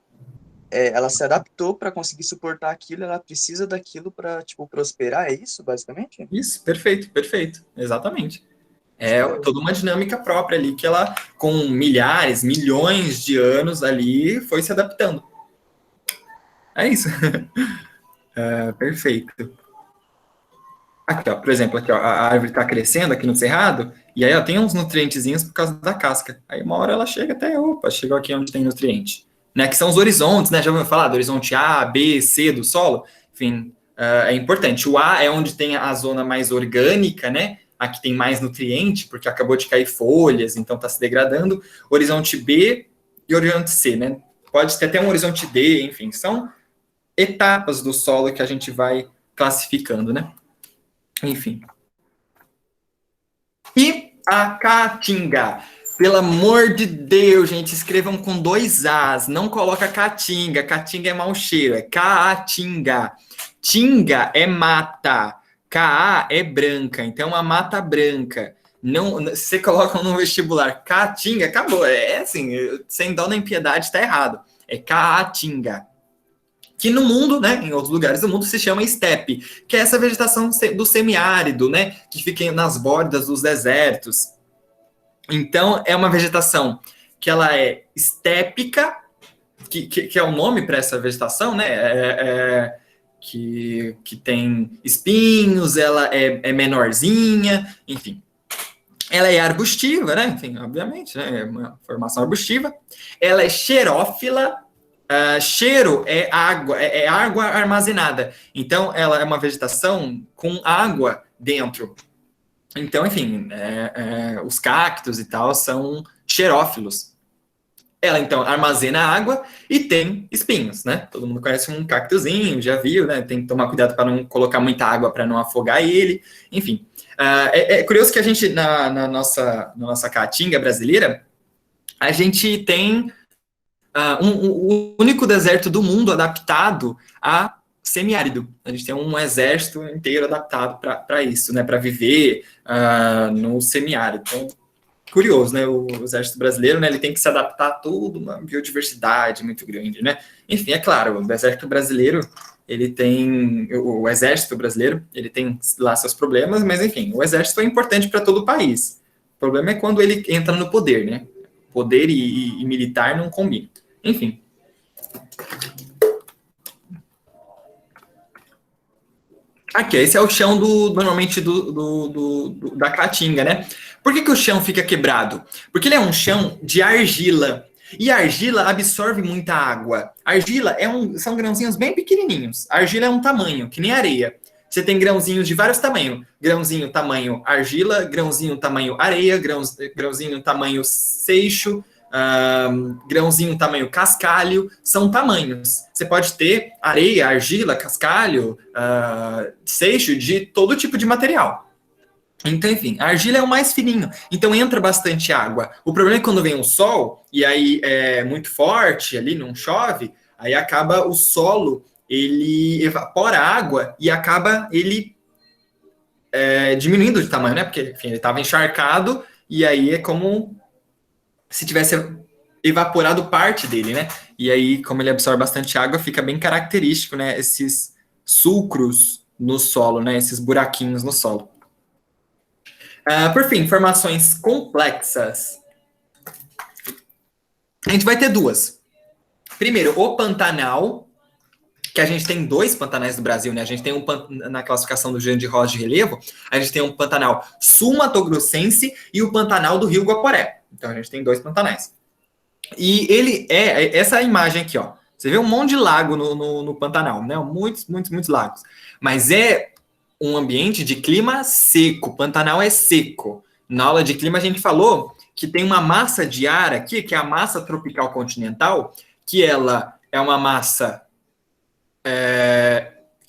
ela se adaptou para conseguir suportar aquilo, ela precisa daquilo para, tipo, prosperar, é isso, basicamente? Isso, perfeito. Exatamente. É toda uma dinâmica própria ali, que ela, com milhares, milhões de anos ali, foi se adaptando. É isso. Perfeito. Aqui, ó, por exemplo, aqui, ó, a árvore está crescendo aqui no cerrado, e aí ela tem uns nutrientezinhos por causa da casca. Aí uma hora ela chega até, chegou aqui onde tem nutriente. Né, que são os horizontes, né? Já ouviu falar do horizonte A, B, C do solo? Enfim, é importante. O A é onde tem a zona mais orgânica, né? Aqui tem mais nutriente, porque acabou de cair folhas, então está se degradando. Horizonte B e horizonte C, né? Pode ter até um horizonte D, enfim, são etapas do solo que a gente vai classificando, né? Enfim. E a caatinga. Pelo amor de Deus, gente, escrevam com 2 As, não coloca caatinga, caatinga é mau cheiro, é caatinga. Tinga é mata, Ca é branca, então a mata branca. Não, você coloca no vestibular caatinga, acabou, é assim, sem dó nem piedade, tá errado. É caatinga. Que no mundo, né, em outros lugares do mundo, se chama estepe, que é essa vegetação do semiárido, né, que fica nas bordas dos desertos. Então, é uma vegetação que ela é estépica, que é o nome para essa vegetação, né? Que tem espinhos, ela é menorzinha, enfim. Ela é arbustiva, né? Enfim, obviamente, né? É uma formação arbustiva. Ela é xerófila. Cheiro é água armazenada. Então, ela é uma vegetação com água dentro. Então, enfim, os cactos e tal são xerófilos. Ela, então, armazena água e tem espinhos, né? Todo mundo conhece um cactozinho, já viu, né? Tem que tomar cuidado para não colocar muita água para não afogar ele. Enfim, é curioso que a gente, na nossa caatinga brasileira, a gente tem o único deserto do mundo adaptado a semiárido. A gente tem um exército inteiro adaptado para isso, né? Para viver no semiárido. Então, curioso, né? O exército brasileiro, né? Ele tem que se adaptar a toda uma biodiversidade muito grande, né? Enfim, é claro, o exército brasileiro, o exército brasileiro, ele tem lá seus problemas, mas enfim, o exército é importante para todo o país. O problema é quando ele entra no poder, né? Poder e militar não combinam. Enfim. Aqui, esse é o chão normalmente da caatinga, né? Por que o chão fica quebrado? Porque ele é um chão de argila. E a argila absorve muita água. Argila são grãozinhos bem pequenininhos. A argila é um tamanho, que nem areia. Você tem grãozinhos de vários tamanhos. Grãozinho tamanho argila, grãozinho tamanho areia, grãozinho tamanho seixo, grãozinho tamanho cascalho, são tamanhos. Você pode ter areia, argila, cascalho, seixo, de todo tipo de material. Então, enfim, a argila é o mais fininho, então entra bastante água. O problema é que quando vem um sol, e aí é muito forte, ali não chove, aí acaba o solo, ele evapora a água e acaba ele diminuindo de tamanho, né? Porque, enfim, ele estava encharcado, e aí é como se tivesse evaporado parte dele, né? E aí, como ele absorve bastante água, fica bem característico, né? Esses sulcros no solo, né? Esses buraquinhos no solo. Por fim, formações complexas. A gente vai ter duas. Primeiro, o Pantanal, que a gente tem 2 pantanais no Brasil, né? A gente tem na classificação do Jean de Rosa de relevo, a gente tem um Pantanal sul-mato-grossense e o Pantanal do Rio Guaporé. Então, a gente tem 2 pantanais. E ele essa imagem aqui, ó. Você vê um monte de lago no Pantanal, né? Muitos, muitos, muitos lagos. Mas é um ambiente de clima seco. Pantanal é seco. Na aula de clima a gente falou que tem uma massa de ar aqui, que é a massa tropical continental, que ela é uma massa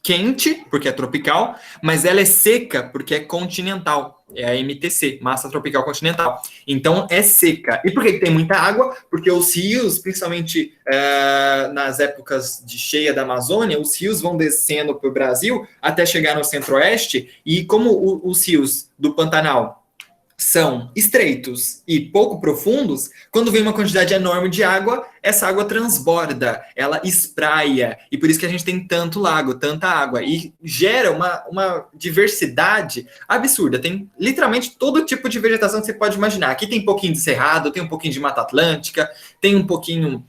quente, porque é tropical, mas ela é seca, porque é continental. É a MTC, massa tropical continental. Então, é seca. E por que tem muita água? Porque os rios, principalmente nas épocas de cheia da Amazônia, os rios vão descendo para o Brasil até chegar no centro-oeste, e como os rios do Pantanal são estreitos e pouco profundos, quando vem uma quantidade enorme de água, essa água transborda, ela espraia, e por isso que a gente tem tanto lago, tanta água, e gera uma diversidade absurda. Tem literalmente todo tipo de vegetação que você pode imaginar. Aqui tem um pouquinho de cerrado, tem um pouquinho de Mata Atlântica, tem um pouquinho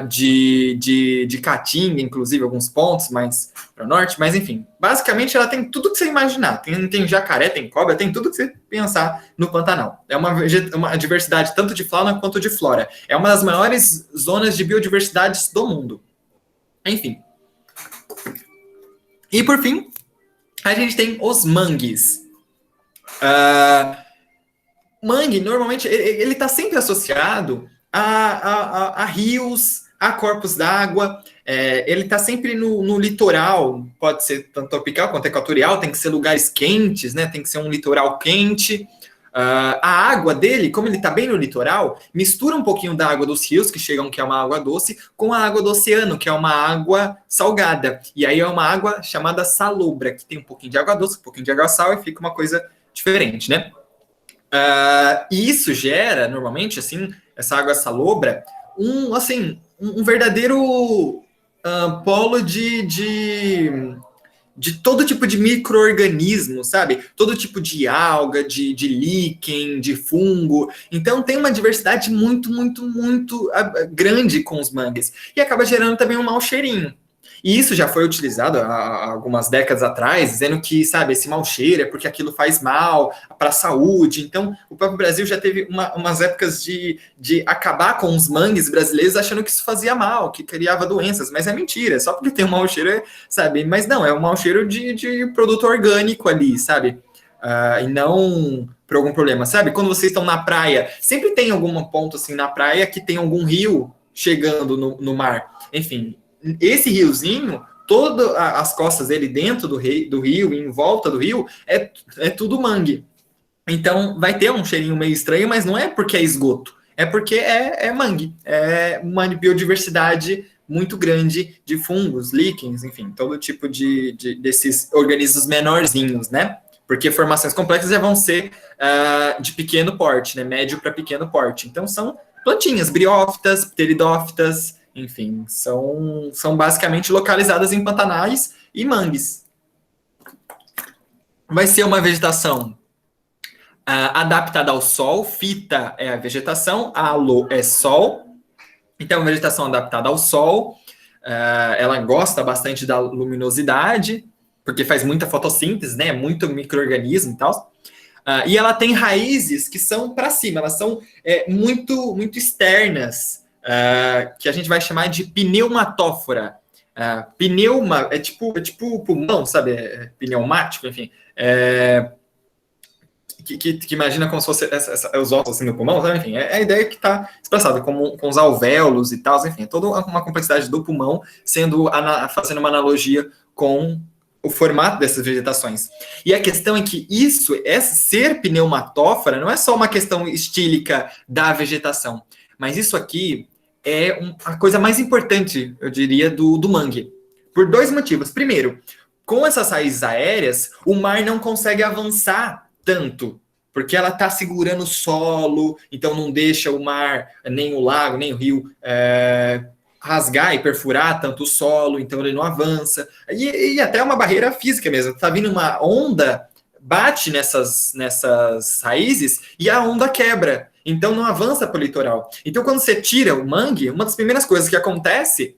de caatinga, inclusive alguns pontos mais para o norte, mas enfim, basicamente ela tem tudo que você imaginar, tem jacaré, tem cobra, tem tudo que você pensar no Pantanal. É uma diversidade tanto de fauna quanto de flora, é uma das maiores zonas de biodiversidade do mundo. Enfim. E por fim, a gente tem os mangues. Mangue, normalmente, ele está sempre associado a rios, a corpos d'água, ele está sempre no litoral, pode ser tanto tropical quanto equatorial, tem que ser lugares quentes, né? Tem que ser um litoral quente. A água dele, como ele está bem no litoral, mistura um pouquinho da água dos rios, que chegam, que é uma água doce, com a água do oceano, que é uma água salgada. E aí é uma água chamada salobra, que tem um pouquinho de água doce, um pouquinho de água sal, e fica uma coisa diferente, né? E isso gera, normalmente, assim, essa água salobra, um verdadeiro polo de todo tipo de micro-organismo, sabe? Todo tipo de alga, de líquen, de fungo. Então, tem uma diversidade muito, muito, muito grande com os mangues. E acaba gerando também um mau cheirinho. E isso já foi utilizado há algumas décadas atrás, dizendo que, sabe, esse mau cheiro é porque aquilo faz mal para a saúde. Então, o próprio Brasil já teve umas épocas de acabar com os mangues brasileiros achando que isso fazia mal, que criava doenças. Mas é mentira, só porque tem um mau cheiro, sabe? Mas não, é um mau cheiro de produto orgânico ali, sabe? E não por algum problema, sabe? Quando vocês estão na praia, sempre tem algum ponto assim na praia que tem algum rio chegando no mar. Enfim, esse riozinho, todas as costas dele dentro do rio, em volta do rio, é tudo mangue. Então, vai ter um cheirinho meio estranho, mas não é porque é esgoto, é porque é mangue. É uma biodiversidade muito grande de fungos, líquens, enfim, todo tipo desses organismos menorzinhos, né? Porque formações complexas já vão ser de pequeno porte, né? Médio para pequeno porte. Então, são plantinhas, briófitas, pteridófitas, enfim, são basicamente localizadas em pantanais e mangues. Vai ser uma vegetação adaptada ao sol, fita é a vegetação, halo é sol. Então, vegetação adaptada ao sol, ela gosta bastante da luminosidade, porque faz muita fotossíntese, né? Muito micro-organismo e tal. E ela tem raízes que são para cima, elas são muito, muito externas, que a gente vai chamar de pneumatófora. Pneuma é tipo pulmão, sabe? Pneumático, enfim. que imagina como se fosse os ossos assim, no pulmão, sabe? Enfim, é a ideia que está expressada com os alvéolos e tal, enfim, é toda uma complexidade do pulmão fazendo uma analogia com o formato dessas vegetações. E a questão é que ser pneumatófora não é só uma questão estílica da vegetação, mas isso aqui é a coisa mais importante, eu diria, do mangue. Por 2 motivos. Primeiro, com essas raízes aéreas, o mar não consegue avançar tanto, porque ela está segurando o solo, então não deixa o mar, nem o lago, nem o rio, rasgar e perfurar tanto o solo, então ele não avança. E até uma barreira física mesmo. Está vindo uma onda, bate nessas raízes e a onda quebra. Então não avança para o litoral. Então quando você tira o mangue, uma das primeiras coisas que acontece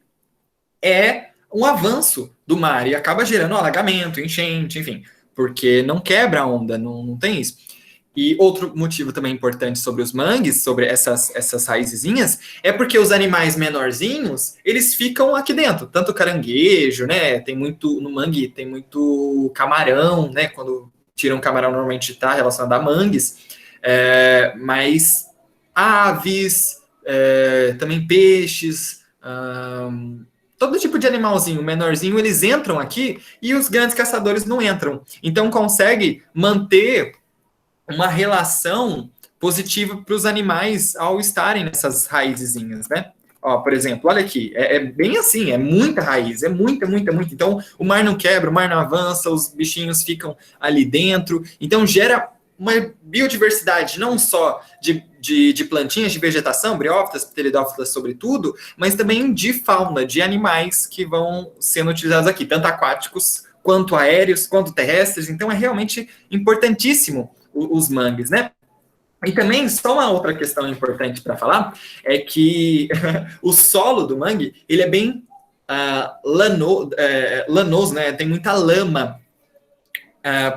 é um avanço do mar e acaba gerando alagamento, enchente, enfim, porque não quebra a onda, não tem isso. E outro motivo também importante sobre os mangues, sobre essas raizezinhas, é porque os animais menorzinhos, eles ficam aqui dentro, tanto caranguejo, né, no mangue tem muito camarão, né, quando tiram um camarão normalmente está relacionado a mangues, mas aves, também peixes, todo tipo de animalzinho menorzinho, eles entram aqui e os grandes caçadores não entram. Então consegue manter uma relação positiva para os animais ao estarem nessas raizezinhas, né? Ó, por exemplo, olha aqui, é bem assim, é muita raiz, é muita. Então o mar não quebra, o mar não avança, os bichinhos ficam ali dentro. Então gera uma biodiversidade não só de plantinhas, de vegetação, briófitas, pteridófitas, sobretudo, mas também de fauna, de animais que vão sendo utilizados aqui, tanto aquáticos, quanto aéreos, quanto terrestres. Então é realmente importantíssimo os mangues, né? E também, só uma outra questão importante para falar, é que o solo do mangue, ele é bem lanoso, né? Tem muita lama.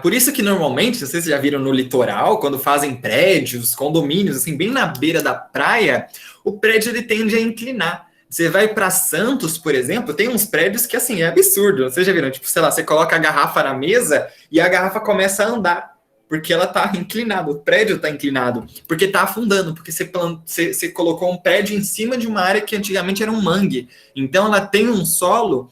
Por isso que normalmente, vocês já viram no litoral, quando fazem prédios, condomínios, assim, bem na beira da praia, o prédio ele tende a inclinar. Você vai para Santos, por exemplo, tem uns prédios que, assim, é absurdo. Vocês já viram? Tipo, sei lá, você coloca a garrafa na mesa e a garrafa começa a andar, porque ela está inclinada, o prédio está inclinado, porque está afundando, porque você colocou um prédio em cima de uma área que antigamente era um mangue. Então, ela tem um solo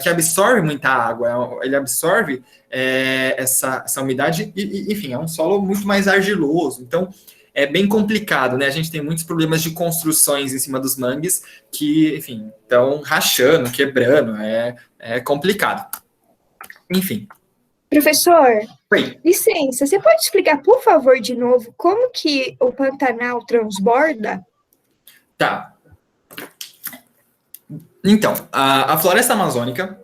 que absorve muita água, ele absorve essa umidade, e, enfim, é um solo muito mais argiloso. Então, é bem complicado, né? A gente tem muitos problemas de construções em cima dos mangues que, enfim, estão rachando, quebrando, é complicado. Enfim. Professor, Oi. licença, você pode explicar, por favor, de novo, como que o Pantanal transborda? Tá. Então, a floresta amazônica,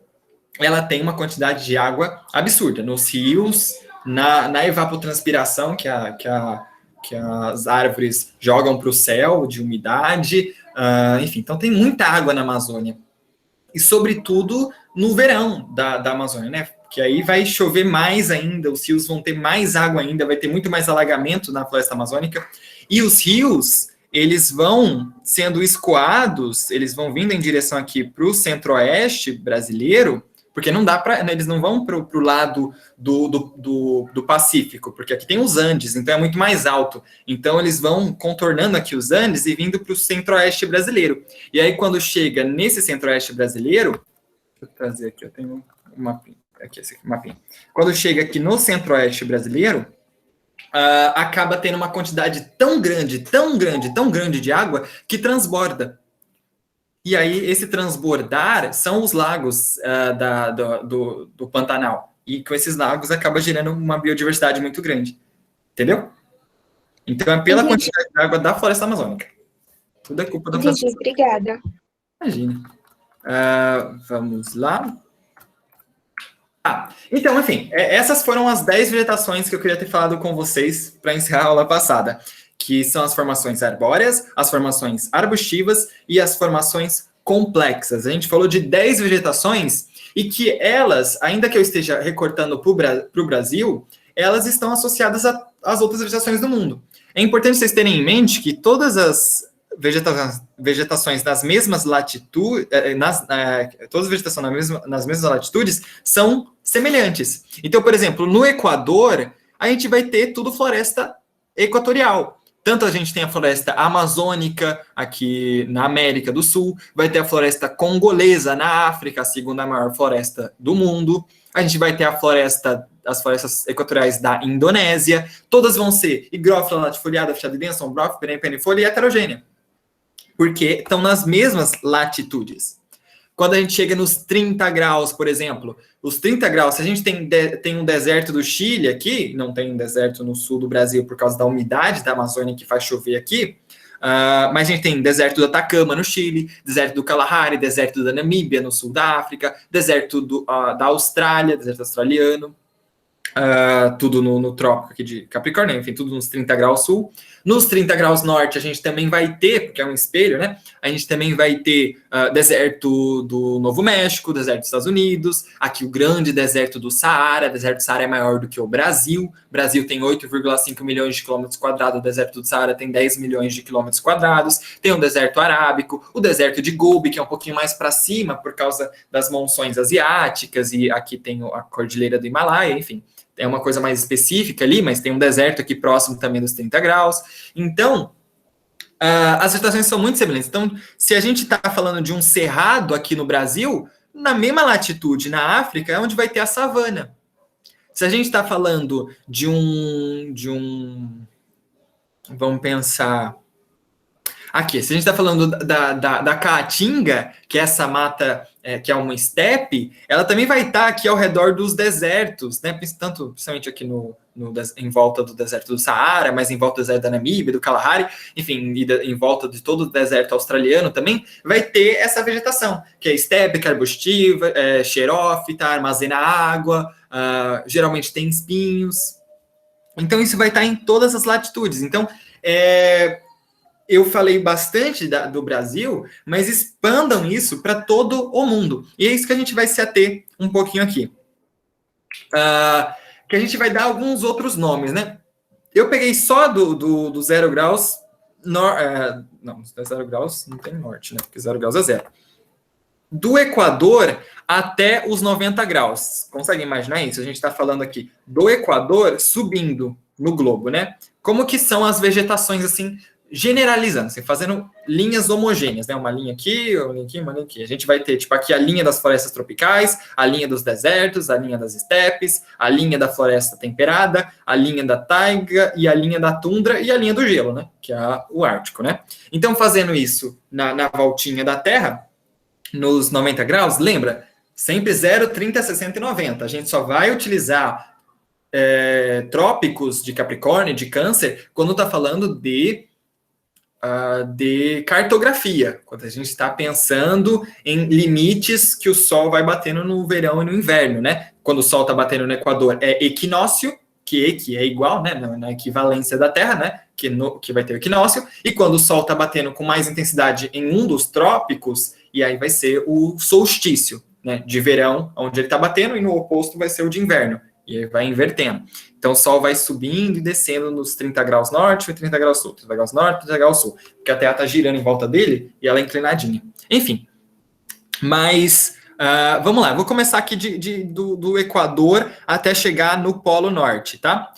ela tem uma quantidade de água absurda nos rios, na evapotranspiração que as árvores jogam para o céu, de umidade, enfim, então tem muita água na Amazônia. E, sobretudo, no verão da Amazônia, né? Que aí vai chover mais ainda, os rios vão ter mais água ainda, vai ter muito mais alagamento na floresta amazônica. E os rios, eles vão sendo escoados, eles vão vindo em direção aqui para o centro-oeste brasileiro, porque não dá para, né, eles não vão para o lado do Pacífico, porque aqui tem os Andes, então é muito mais alto. Então eles vão contornando aqui os Andes e vindo para o centro-oeste brasileiro. E aí quando chega nesse centro-oeste brasileiro, deixa eu trazer aqui, eu tenho um mapinha. Aqui, esse aqui, mapinha. Quando chega aqui no centro-oeste brasileiro, acaba tendo uma quantidade tão grande de água que transborda. E aí, esse transbordar são os lagos do Pantanal. E com esses lagos acaba gerando uma biodiversidade muito grande. Entendeu? Então, é pela quantidade de água da floresta amazônica. Tudo é culpa da floresta. Obrigada. Imagina. Vamos lá. Então, enfim, essas foram as 10 vegetações que eu queria ter falado com vocês para encerrar a aula passada, que são as formações arbóreas, as formações arbustivas e as formações complexas. A gente falou de 10 vegetações e que elas, ainda que eu esteja recortando para o Brasil, elas estão associadas às outras vegetações do mundo. É importante vocês terem em mente que todas as vegetações nas mesmas latitudes, todas as vegetações nas mesmas latitudes são semelhantes. Então, por exemplo, no Equador, a gente vai ter tudo floresta equatorial. Tanto a gente tem a floresta amazônica aqui na América do Sul, vai ter a floresta congolesa na África, a segunda maior floresta do mundo. A gente vai ter as florestas equatoriais da Indonésia. Todas vão ser higrófila, latifoliada, fechada de denso, ombrófila, perennifolia e heterogênea. Porque estão nas mesmas latitudes. Quando a gente chega nos 30 graus, por exemplo, os 30 graus, se a gente tem um deserto do Chile aqui, não tem um deserto no sul do Brasil por causa da umidade da Amazônia que faz chover aqui, mas a gente tem deserto do Atacama no Chile, deserto do Kalahari, deserto da Namíbia no sul da África, deserto da Austrália, deserto australiano, tudo no trópico aqui de Capricórnio, enfim, tudo nos 30 graus sul. Nos 30 graus norte, a gente também vai ter, porque é um espelho, né? A gente também vai ter deserto do Novo México, deserto dos Estados Unidos, aqui o grande deserto do Saara. O deserto do Saara é maior do que o Brasil. O Brasil tem 8,5 milhões de quilômetros quadrados, o deserto do Saara tem 10 milhões de quilômetros quadrados. Tem um deserto arábico, o deserto de Gobi, que é um pouquinho mais para cima por causa das monções asiáticas, e aqui tem a Cordilheira do Himalaia, enfim. É uma coisa mais específica ali, mas tem um deserto aqui próximo também dos 30 graus. Então, as situações são muito semelhantes. Então, se a gente está falando de um cerrado aqui no Brasil, na mesma latitude, na África, é onde vai ter a savana. Se a gente está falando de um... Vamos pensar... Aqui, se a gente está falando da Caatinga, que é essa mata, que é uma estepe, ela também vai estar aqui ao redor dos desertos, né? Tanto, principalmente aqui em volta do deserto do Saara, mas em volta do deserto da Namíbia, do Kalahari, enfim, em volta de todo o deserto australiano também, vai ter essa vegetação, que é estepe, arbustiva, xerófita, armazena água, geralmente tem espinhos. Então, isso vai estar em todas as latitudes. Então, eu falei bastante do Brasil, mas expandam isso para todo o mundo. E é isso que a gente vai se ater um pouquinho aqui. Que a gente vai dar alguns outros nomes, né? Eu peguei só do 0 graus... não, 0 graus não tem norte, né? Porque 0 graus é 0. Do Equador até os 90 graus. Consegue imaginar isso? A gente está falando aqui do Equador subindo no globo, né? Como que são as vegetações, assim... generalizando, assim, fazendo linhas homogêneas, né? Uma linha aqui, uma linha aqui, uma linha aqui. A gente vai ter, tipo, aqui a linha das florestas tropicais, a linha dos desertos, a linha das estepes, a linha da floresta temperada, a linha da taiga e a linha da tundra e a linha do gelo, né? Que é o Ártico, né? Então, fazendo isso na voltinha da Terra, nos 90 graus, lembra? Sempre 0, 30, 60 e 90. A gente só vai utilizar trópicos de Capricórnio, de Câncer, quando está falando de cartografia, quando a gente está pensando em limites que o Sol vai batendo no verão e no inverno, né? Quando o Sol está batendo no Equador é equinócio, que é igual, né, na equivalência da Terra, né, que vai ter o equinócio, e quando o Sol está batendo com mais intensidade em um dos trópicos, e aí vai ser o solstício, né, de verão, onde ele está batendo, e no oposto vai ser o de inverno, e aí vai invertendo. Então, o Sol vai subindo e descendo nos 30 graus norte e 30 graus sul. 30 graus norte e 30 graus sul. Porque a Terra está girando em volta dele e ela é inclinadinha. Enfim. Mas, vamos lá. Vou começar aqui do Equador até chegar no Polo Norte, tá?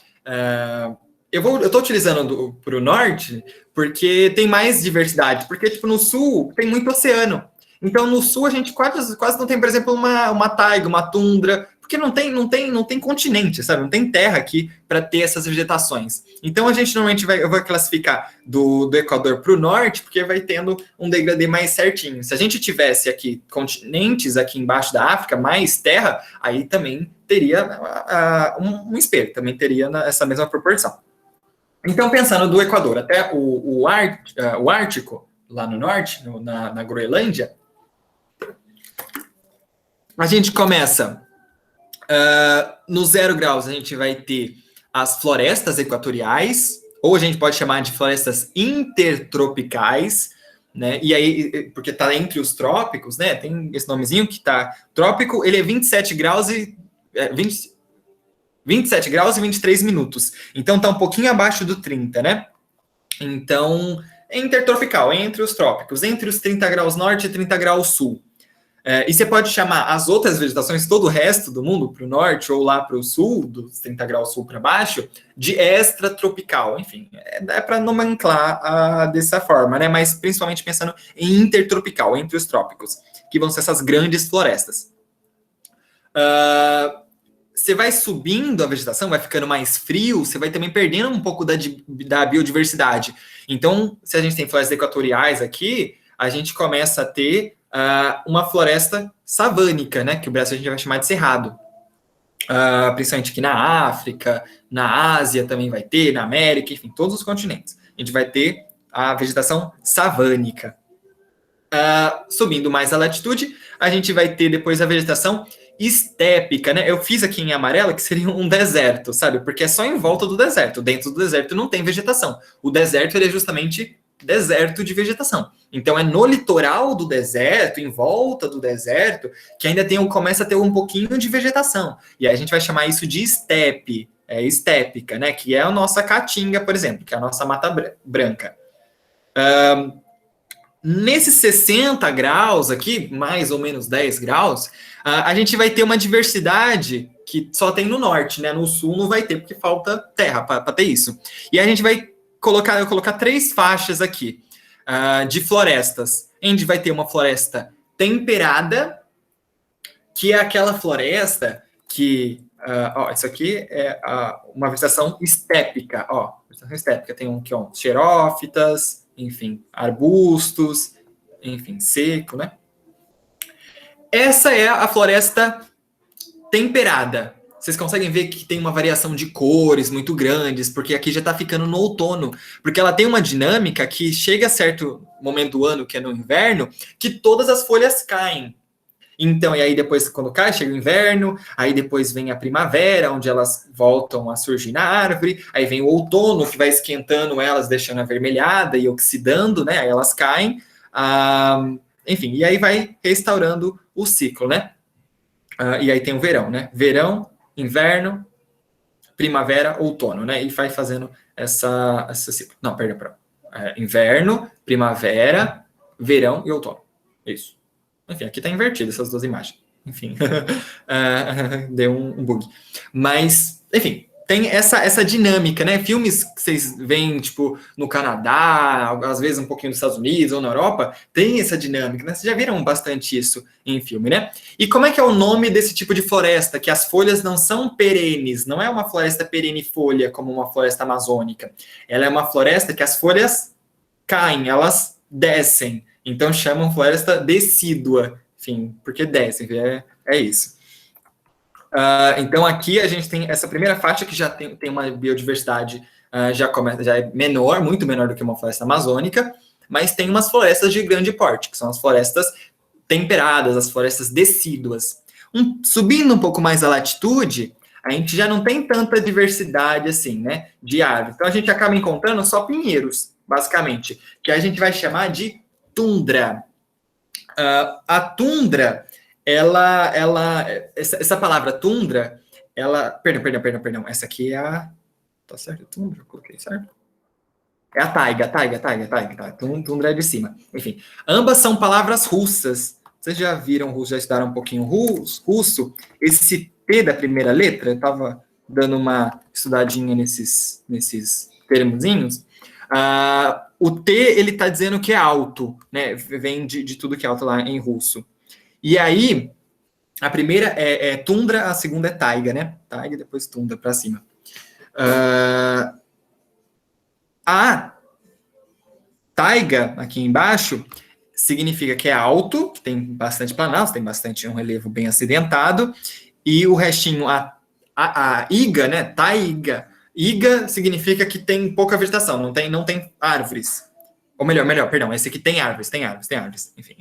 Eu estou utilizando para o norte porque tem mais diversidade. Porque, tipo, no sul tem muito oceano. Então, no sul, a gente quase não tem, por exemplo, uma taiga, uma tundra, porque não tem continente, sabe? Não tem terra aqui para ter essas vegetações. Então, a gente normalmente eu vou classificar do Equador para o norte, porque vai tendo um degradê mais certinho. Se a gente tivesse aqui continentes aqui embaixo da África, mais terra, aí também teria um espelho, também teria essa mesma proporção. Então, pensando do Equador até o Ártico, lá no norte, na Groenlândia, a gente começa no 0 graus, a gente vai ter as florestas equatoriais, ou a gente pode chamar de florestas intertropicais, né? E aí, porque está entre os trópicos, né? Tem esse nomezinho que está trópico, ele é 27 graus e 27 graus e 23 minutos. Então está um pouquinho abaixo do 30, né? Então, é intertropical, entre os trópicos, entre os 30 graus norte e 30 graus sul. E você pode chamar as outras vegetações, todo o resto do mundo, para o norte ou lá para o sul, dos 30 graus sul para baixo, de extratropical. Enfim, é para nomenclar dessa forma, né? Mas principalmente pensando em intertropical, entre os trópicos, que vão ser essas grandes florestas. Você vai subindo a vegetação, vai ficando mais frio, você vai também perdendo um pouco da biodiversidade. Então, se a gente tem florestas equatoriais aqui, a gente começa a ter uma floresta savânica, né, que o Brasil a gente vai chamar de cerrado. Principalmente aqui na África, na Ásia também vai ter, na América, enfim, todos os continentes. A gente vai ter a vegetação savânica. Subindo mais a latitude, a gente vai ter depois a vegetação estépica, né? Eu fiz aqui em amarelo que seria um deserto, sabe? Porque é só em volta do deserto. Dentro do deserto não tem vegetação. O deserto ele é justamente deserto de vegetação. Então é no litoral do deserto, em volta do deserto, que ainda começa a ter um pouquinho de vegetação. E aí a gente vai chamar isso de estepe, estépica, né? Que é a nossa caatinga, por exemplo, que é a nossa mata branca. Nesses 60 graus aqui, mais ou menos 10 graus, a gente vai ter uma diversidade que só tem no norte, né? No sul não vai ter, porque falta terra para ter isso. E a gente vai colocar 3 faixas aqui de florestas. A gente vai ter uma floresta temperada, que é aquela floresta que... isso aqui é uma vegetação estépica. Vegetação estépica. Tem xerófitas, enfim, arbustos, enfim, seco, né? Essa é a floresta temperada. Vocês conseguem ver que tem uma variação de cores muito grandes, porque aqui já está ficando no outono, porque ela tem uma dinâmica que chega a certo momento do ano, que é no inverno, que todas as folhas caem. Então, e aí depois, quando cai, chega o inverno, aí depois vem a primavera, onde elas voltam a surgir na árvore, aí vem o outono, que vai esquentando elas, deixando avermelhada e oxidando, né? Aí elas caem, enfim, e aí vai restaurando o ciclo, né? E aí tem o verão, né? Verão, inverno, primavera, outono, né? E vai fazendo essa ciclo. Não, perdão. Inverno, primavera, verão e outono. Isso. Enfim, aqui está invertido essas 2 imagens. Enfim, deu um bug. Mas, enfim, tem essa dinâmica, né? Filmes que vocês veem, tipo, no Canadá, às vezes um pouquinho nos Estados Unidos ou na Europa, tem essa dinâmica, né? Vocês já viram bastante isso em filme, né? E como é que é o nome desse tipo de floresta? Que as folhas não são perenes, não é uma floresta perennifolha, como uma floresta amazônica. Ela é uma floresta que as folhas caem, elas descem. Então chamam floresta decídua, enfim, porque descem, é isso. Então aqui a gente tem essa primeira faixa que já tem uma biodiversidade, já é menor, muito menor do que uma floresta amazônica, mas tem umas florestas de grande porte, que são as florestas temperadas, as florestas decíduas. Subindo um pouco mais a latitude, a gente já não tem tanta diversidade assim, né, de árvores. Então a gente acaba encontrando só pinheiros, basicamente, que a gente vai chamar de tundra. A tundra, essa palavra tundra, perdão, essa aqui é a... Tá certo? Tundra, eu coloquei certo? É a taiga, tá? Tundra é de cima. Enfim, ambas são palavras russas. Vocês já viram, já estudaram um pouquinho russo? Esse T da primeira letra, eu tava dando uma estudadinha nesses termozinhos. O T, ele tá dizendo que é alto, né? Vem de tudo que é alto lá em russo. E aí, a primeira é tundra, a segunda é taiga, né? Taiga, depois tundra para cima. A taiga, aqui embaixo, significa que é alto, que tem bastante planalto, tem bastante um relevo bem acidentado, e o restinho, a iga, né? Taiga. Iga significa que tem pouca vegetação, não tem árvores. Ou melhor, perdão, esse aqui tem árvores, enfim.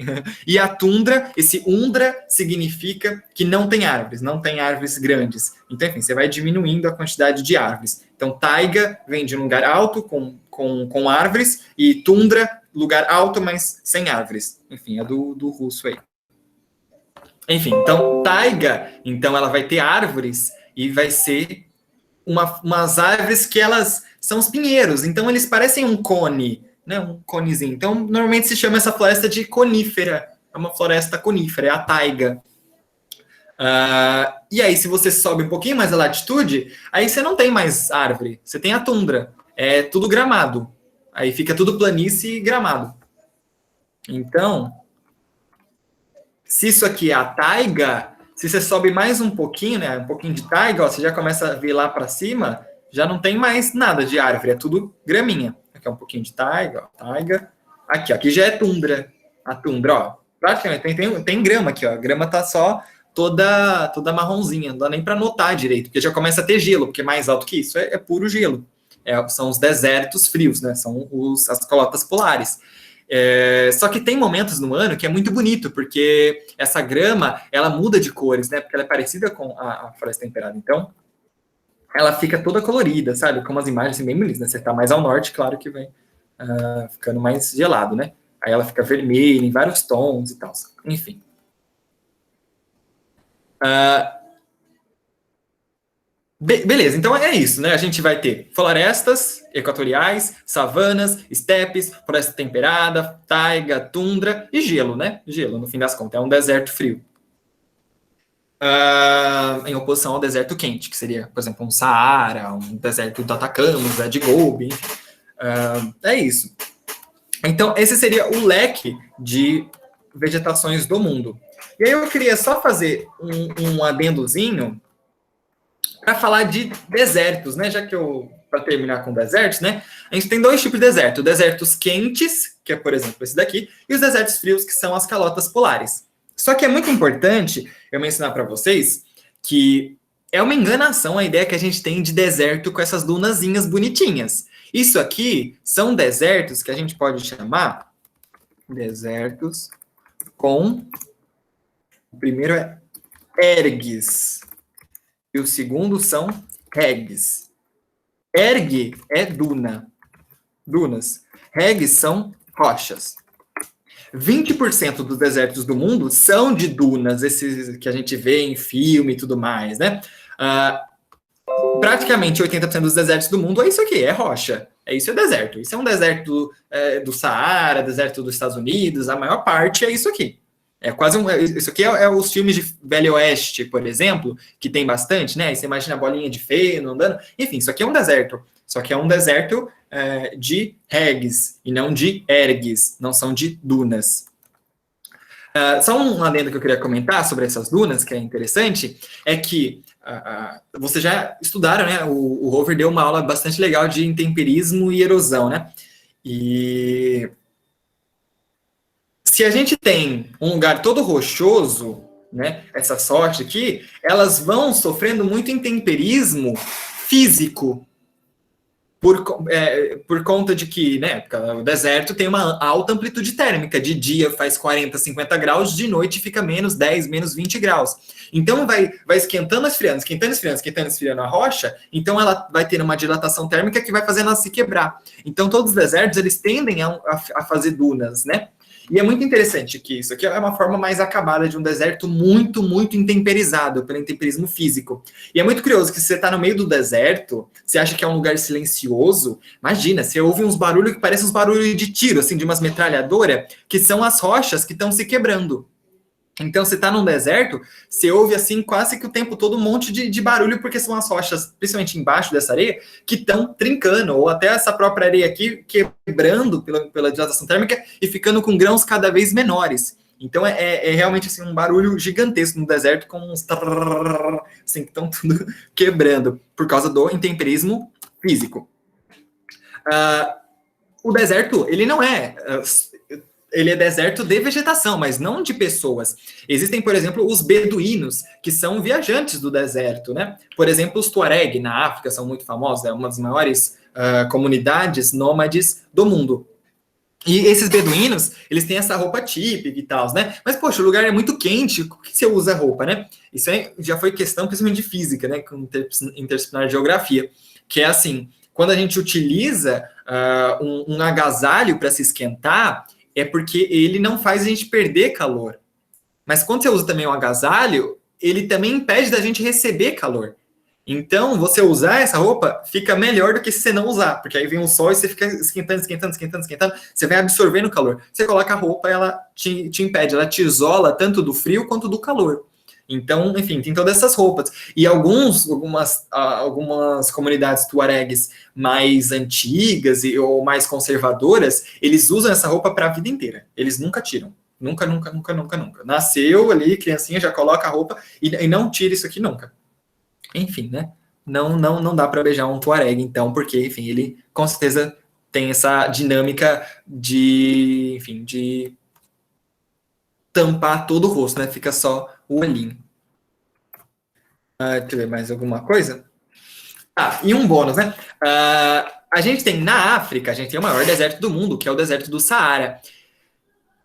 E a tundra, esse undra, significa que não tem árvores grandes. Então, enfim, você vai diminuindo a quantidade de árvores. Então, taiga vem de um lugar alto com árvores, e tundra, lugar alto, mas sem árvores. Enfim, é do russo aí. Enfim, então, taiga, então ela vai ter árvores, e vai ser umas árvores que elas são os pinheiros. Então, eles parecem um cone, né, um conezinho. Então, normalmente se chama essa floresta de conífera, é uma floresta conífera, é a taiga. E aí, se você sobe um pouquinho mais a latitude, aí você não tem mais árvore, você tem a tundra, é tudo gramado. Aí fica tudo planície e gramado. Então, se isso aqui é a taiga, se você sobe mais um pouquinho, né, um pouquinho de taiga, ó, você já começa a ver lá para cima, já não tem mais nada de árvore, é tudo graminha. Aqui é um pouquinho de taiga, ó, taiga. Aqui, ó, aqui já é tundra. A tundra, ó, praticamente tem grama aqui, ó. A grama tá só toda marronzinha, não dá nem para notar direito, porque já começa a ter gelo, porque mais alto que isso é puro gelo. São os desertos frios, né? São as calotas polares. Só que tem momentos no ano que é muito bonito, porque essa grama, ela muda de cores, né? Porque ela é parecida com a floresta temperada. Então, ela fica toda colorida, sabe? Com umas imagens assim, bem bonitas, né? Você tá mais ao norte, claro que vai ficando mais gelado, né? Aí ela fica vermelha, em vários tons e tal. Enfim. Beleza, então é isso, né? A gente vai ter florestas equatoriais, savanas, estepes, floresta temperada, taiga, tundra e gelo, né? Gelo, no fim das contas, é um deserto frio. Em oposição ao deserto quente, que seria, por exemplo, um Saara, um deserto do Atacama, um deserto de Gobi, enfim. É isso. Então, esse seria o leque de vegetações do mundo. E aí eu queria só fazer um adendozinho para falar de desertos, né? Já que para terminar com desertos, né? A gente tem dois tipos de deserto. Desertos quentes, que é, por exemplo, esse daqui, e os desertos frios, que são as calotas polares. Só que é muito importante eu mencionar para vocês que é uma enganação a ideia que a gente tem de deserto com essas dunazinhas bonitinhas. Isso aqui são desertos que a gente pode chamar desertos com... O primeiro é ergues. E o segundo são regs. Ergue é duna. Dunas. Regs são rochas. 20% dos desertos do mundo são de dunas, esses que a gente vê em filme e tudo mais, né? Praticamente 80% dos desertos do mundo é isso aqui, é rocha. Isso é deserto. Isso é um deserto do Saara, deserto dos Estados Unidos, a maior parte é isso aqui. Isso aqui é os filmes de Velho Oeste, por exemplo, que tem bastante, né? Aí você imagina a bolinha de feno andando. Enfim, isso aqui é um deserto. Só que é um deserto de regs e não de ergues, não são de dunas. Só um adendo que eu queria comentar sobre essas dunas, que é interessante, é que vocês já estudaram, né? O Rover deu uma aula bastante legal de intemperismo e erosão, né? E se a gente tem um lugar todo rochoso, né? Essas rochas aqui, elas vão sofrendo muito intemperismo físico. Por conta de que, né, o deserto tem uma alta amplitude térmica. De dia faz 40, 50 graus, de noite fica menos 10, menos 20 graus. Então vai esquentando, esfriando a rocha, então ela vai ter uma dilatação térmica que vai fazendo ela se quebrar. Então todos os desertos, eles tendem a fazer dunas, né? E é muito interessante que isso aqui é uma forma mais acabada de um deserto muito, muito intemperizado, pelo intemperismo físico. E é muito curioso que se você está no meio do deserto, você acha que é um lugar silencioso, imagina, você ouve uns barulhos que parecem uns barulhos de tiro, assim, de umas metralhadoras, que são as rochas que estão se quebrando. Então, você está num deserto, você ouve, assim, quase que o tempo todo um monte de barulho, porque são as rochas, principalmente embaixo dessa areia, que estão trincando, ou até essa própria areia aqui, quebrando pela dilatação térmica e ficando com grãos cada vez menores. Então, é realmente, assim, um barulho gigantesco no deserto, com uns... assim, que estão tudo quebrando, por causa do intemperismo físico. O deserto, ele não é... ele é deserto de vegetação, mas não de pessoas. Existem, por exemplo, os beduínos, que são viajantes do deserto, né? Por exemplo, os Tuareg, na África, são muito famosos, é uma das maiores comunidades nômades do mundo. E esses beduínos, eles têm essa roupa típica e tal, né? Mas, poxa, o lugar é muito quente, por que você usa roupa, né? Isso já foi questão, principalmente de física, né? Com interdisciplinar de geografia, que é assim, quando a gente utiliza um agasalho para se esquentar, é porque ele não faz a gente perder calor. Mas quando você usa também um agasalho, ele também impede da gente receber calor. Então, você usar essa roupa fica melhor do que se você não usar, porque aí vem o sol e você fica esquentando, você vai absorvendo o calor. Você coloca a roupa, ela te impede, ela te isola tanto do frio quanto do calor. Então, enfim, tem todas essas roupas. E algumas comunidades tuaregues mais antigas ou mais conservadoras, eles usam essa roupa para a vida inteira. Eles nunca tiram. Nunca. Nasceu ali, criancinha, já coloca a roupa e não tira isso aqui nunca. Enfim, né? Não dá para beijar um tuareg, então, porque, enfim, ele com certeza tem essa dinâmica de tampar todo o rosto, né? Fica só o olhinho. Deixa eu ver mais alguma coisa. E um bônus, né? A gente tem na África, a gente tem o maior deserto do mundo, que é o deserto do Saara.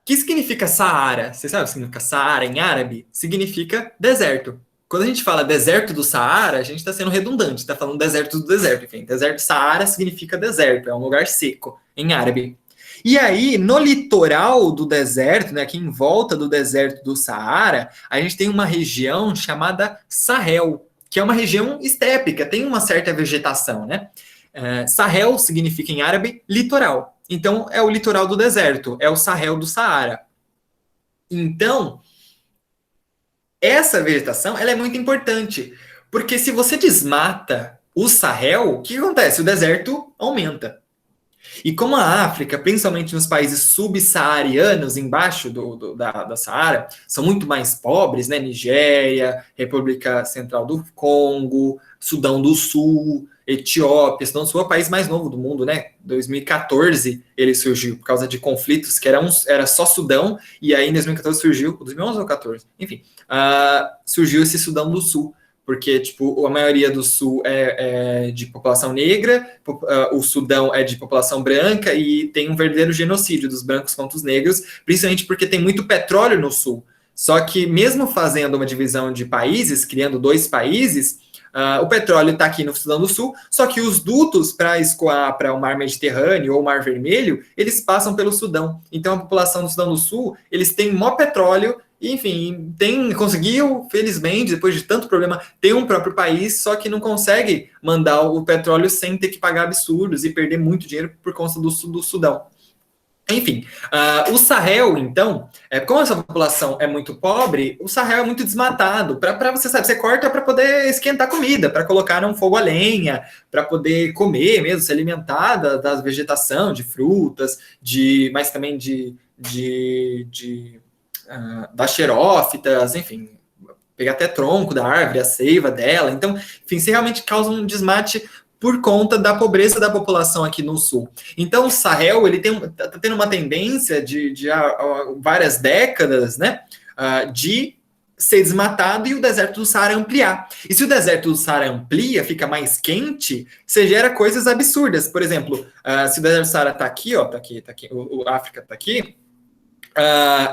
O que significa Saara? Você sabe o que significa Saara em árabe? Significa deserto. Quando a gente fala deserto do Saara, a gente está sendo redundante, está falando deserto do deserto. Enfim, deserto do Saara significa deserto, é um lugar seco em árabe. E aí, no litoral do deserto, né, aqui em volta do deserto do Saara, a gente tem uma região chamada Sahel, que é uma região estépica, tem uma certa vegetação, né? Sahel significa em árabe litoral. Então, é o litoral do deserto, é o Sahel do Saara. Então, essa vegetação ela é muito importante, porque se você desmata o Sahel, o que acontece? O deserto aumenta. E como a África, principalmente nos países subsaarianos, embaixo da Saara, são muito mais pobres, né? Nigéria, República Central do Congo, Sudão do Sul, Etiópia. Sudão do Sul é o país mais novo do mundo, né? 2014 ele surgiu por causa de conflitos, que era só Sudão, e aí em 2014 surgiu, 2011 ou 2014, enfim, surgiu esse Sudão do Sul, porque, tipo, a maioria do Sul é de população negra, o Sudão é de população branca, e tem um verdadeiro genocídio dos brancos contra os negros, principalmente porque tem muito petróleo no Sul. Só que, mesmo fazendo uma divisão de países, criando 2 países, o petróleo está aqui no Sudão do Sul, só que os dutos para escoar para o Mar Mediterrâneo ou o Mar Vermelho, eles passam pelo Sudão. Então, a população do Sudão do Sul, eles têm maior petróleo, enfim, conseguiu, felizmente, depois de tanto problema, ter um próprio país, só que não consegue mandar o petróleo sem ter que pagar absurdos e perder muito dinheiro por conta do Sudão. Enfim, o Sahel, então, como essa população é muito pobre, o Sahel é muito desmatado. Para você sabe, você corta para poder esquentar comida, para colocar num fogo a lenha, para poder comer mesmo, se alimentar da vegetação, de frutas, mas também das xerófitas, enfim, pegar até tronco da árvore, a seiva dela. Então, enfim, você realmente causa um desmate por conta da pobreza da população aqui no sul. Então, o Sahel, ele está tendo uma tendência de várias décadas, né, de ser desmatado e o deserto do Saara ampliar. E se o deserto do Saara amplia, fica mais quente, você gera coisas absurdas. Por exemplo, se o deserto do Saara está aqui, ó, tá aqui, a África está aqui,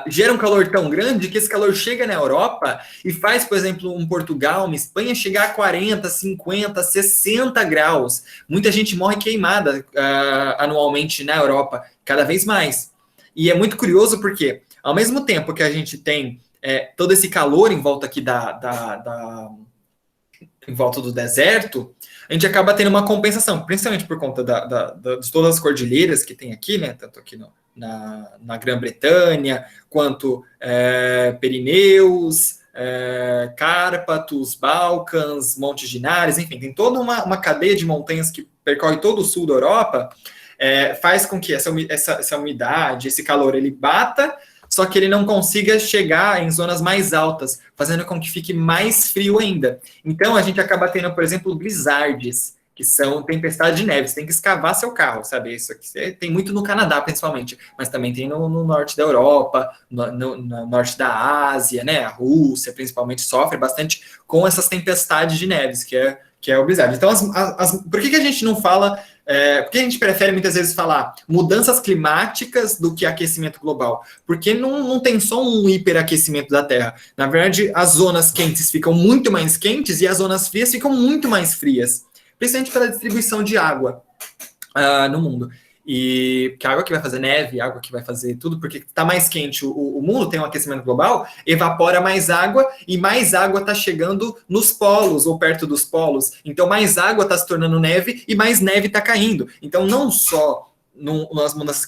gera um calor tão grande que esse calor chega na Europa e faz, por exemplo, um Portugal, uma Espanha, chegar a 40, 50, 60 graus. Muita gente morre queimada anualmente na Europa, cada vez mais. E é muito curioso porque, ao mesmo tempo que a gente tem todo esse calor em volta aqui em volta do deserto, a gente acaba tendo uma compensação, principalmente por conta de todas as cordilheiras que tem aqui, né? Tanto aqui na Grã-Bretanha, quanto Pirineus, Cárpatos, Balcãs, Montes Dinares, enfim, tem toda uma cadeia de montanhas que percorre todo o sul da Europa, faz com que essa umidade, esse calor, ele bata, só que ele não consiga chegar em zonas mais altas, fazendo com que fique mais frio ainda. Então, a gente acaba tendo, por exemplo, blizzards, que são tempestades de neve. Você tem que escavar seu carro, sabe? Isso aqui tem muito no Canadá, principalmente, mas também tem no norte da Europa, no norte da Ásia, né? A Rússia, principalmente, sofre bastante com essas tempestades de neves, que é o blizzard. Então, por que a gente não fala... por que a gente prefere muitas vezes falar mudanças climáticas do que aquecimento global? Porque não tem só um hiperaquecimento da Terra. Na verdade, as zonas quentes ficam muito mais quentes e as zonas frias ficam muito mais frias, principalmente pela distribuição de água no mundo. e que a água que vai fazer neve, a água que vai fazer tudo, porque está mais quente, o mundo tem um aquecimento global, evapora mais água, e mais água está chegando nos polos, ou perto dos polos. Então, mais água está se tornando neve, e mais neve está caindo. Então, não só nas mudanças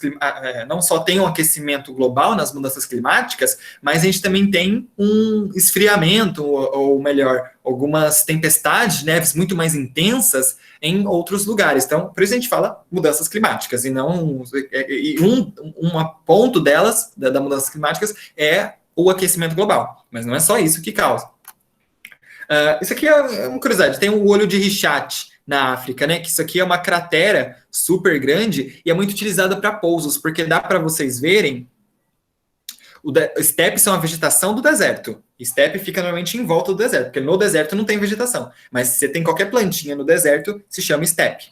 não só tem um aquecimento global nas mudanças climáticas, mas a gente também tem um esfriamento, ou melhor, algumas tempestades de neves muito mais intensas em outros lugares. Então, por isso a gente fala mudanças climáticas, e não um ponto delas, da mudanças climáticas, é o aquecimento global, mas não é só isso que causa. Isso aqui é uma curiosidade, tem o olho de Richat na África, né? Que isso aqui é uma cratera super grande e é muito utilizada para pousos, porque dá para vocês verem. Estepes são a vegetação do deserto. Estepe fica normalmente em volta do deserto, porque no deserto não tem vegetação. Mas se você tem qualquer plantinha no deserto, se chama estepe.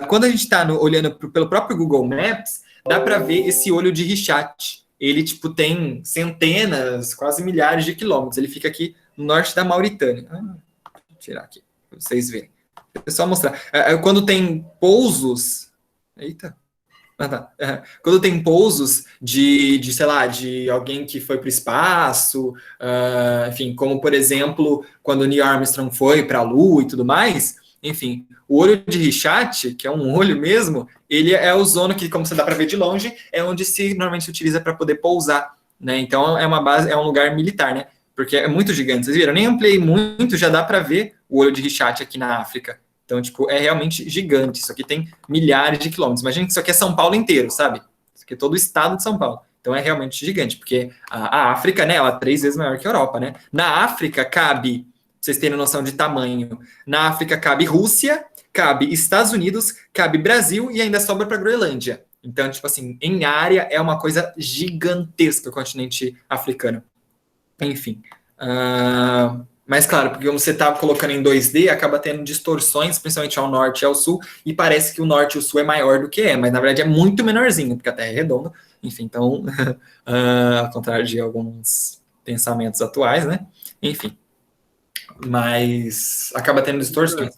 Quando a gente está olhando pelo próprio Google Maps, dá para ver esse olho de Richat. Ele tipo tem centenas, quase milhares de quilômetros. Ele fica aqui no norte da Mauritânia. Vou tirar aqui para vocês verem. É só mostrar. Quando tem pousos... Eita. Quando tem pousos sei lá, de alguém que foi para o espaço, enfim, como, por exemplo, quando o Neil Armstrong foi para a Lua e tudo mais, enfim, o olho de Richat, que é um olho mesmo, ele é o zono que, como você dá para ver de longe, é onde se normalmente utiliza para poder pousar, né? Então, é uma base, é um lugar militar, né? Porque é muito gigante. Vocês viram? Eu nem ampliei muito, já dá para ver o olho de Richat aqui na África. Então, tipo, é realmente gigante. Isso aqui tem milhares de quilômetros. Imagina que isso aqui é São Paulo inteiro, sabe? Isso aqui é todo o estado de São Paulo. Então, é realmente gigante, porque a África, né, ela é 3 vezes maior que a Europa, né? Na África cabe, pra vocês terem noção de tamanho, na África cabe Rússia, cabe Estados Unidos, cabe Brasil e ainda sobra para Groenlândia. Então, tipo assim, em área é uma coisa gigantesca o continente africano. Enfim. Mas claro, porque como você está colocando em 2D, acaba tendo distorções, principalmente ao norte e ao sul, e parece que o norte e o sul é maior do que mas na verdade é muito menorzinho, porque a Terra é redonda. Enfim, então, ao contrário de alguns pensamentos atuais, né? Enfim. Mas acaba tendo distorções.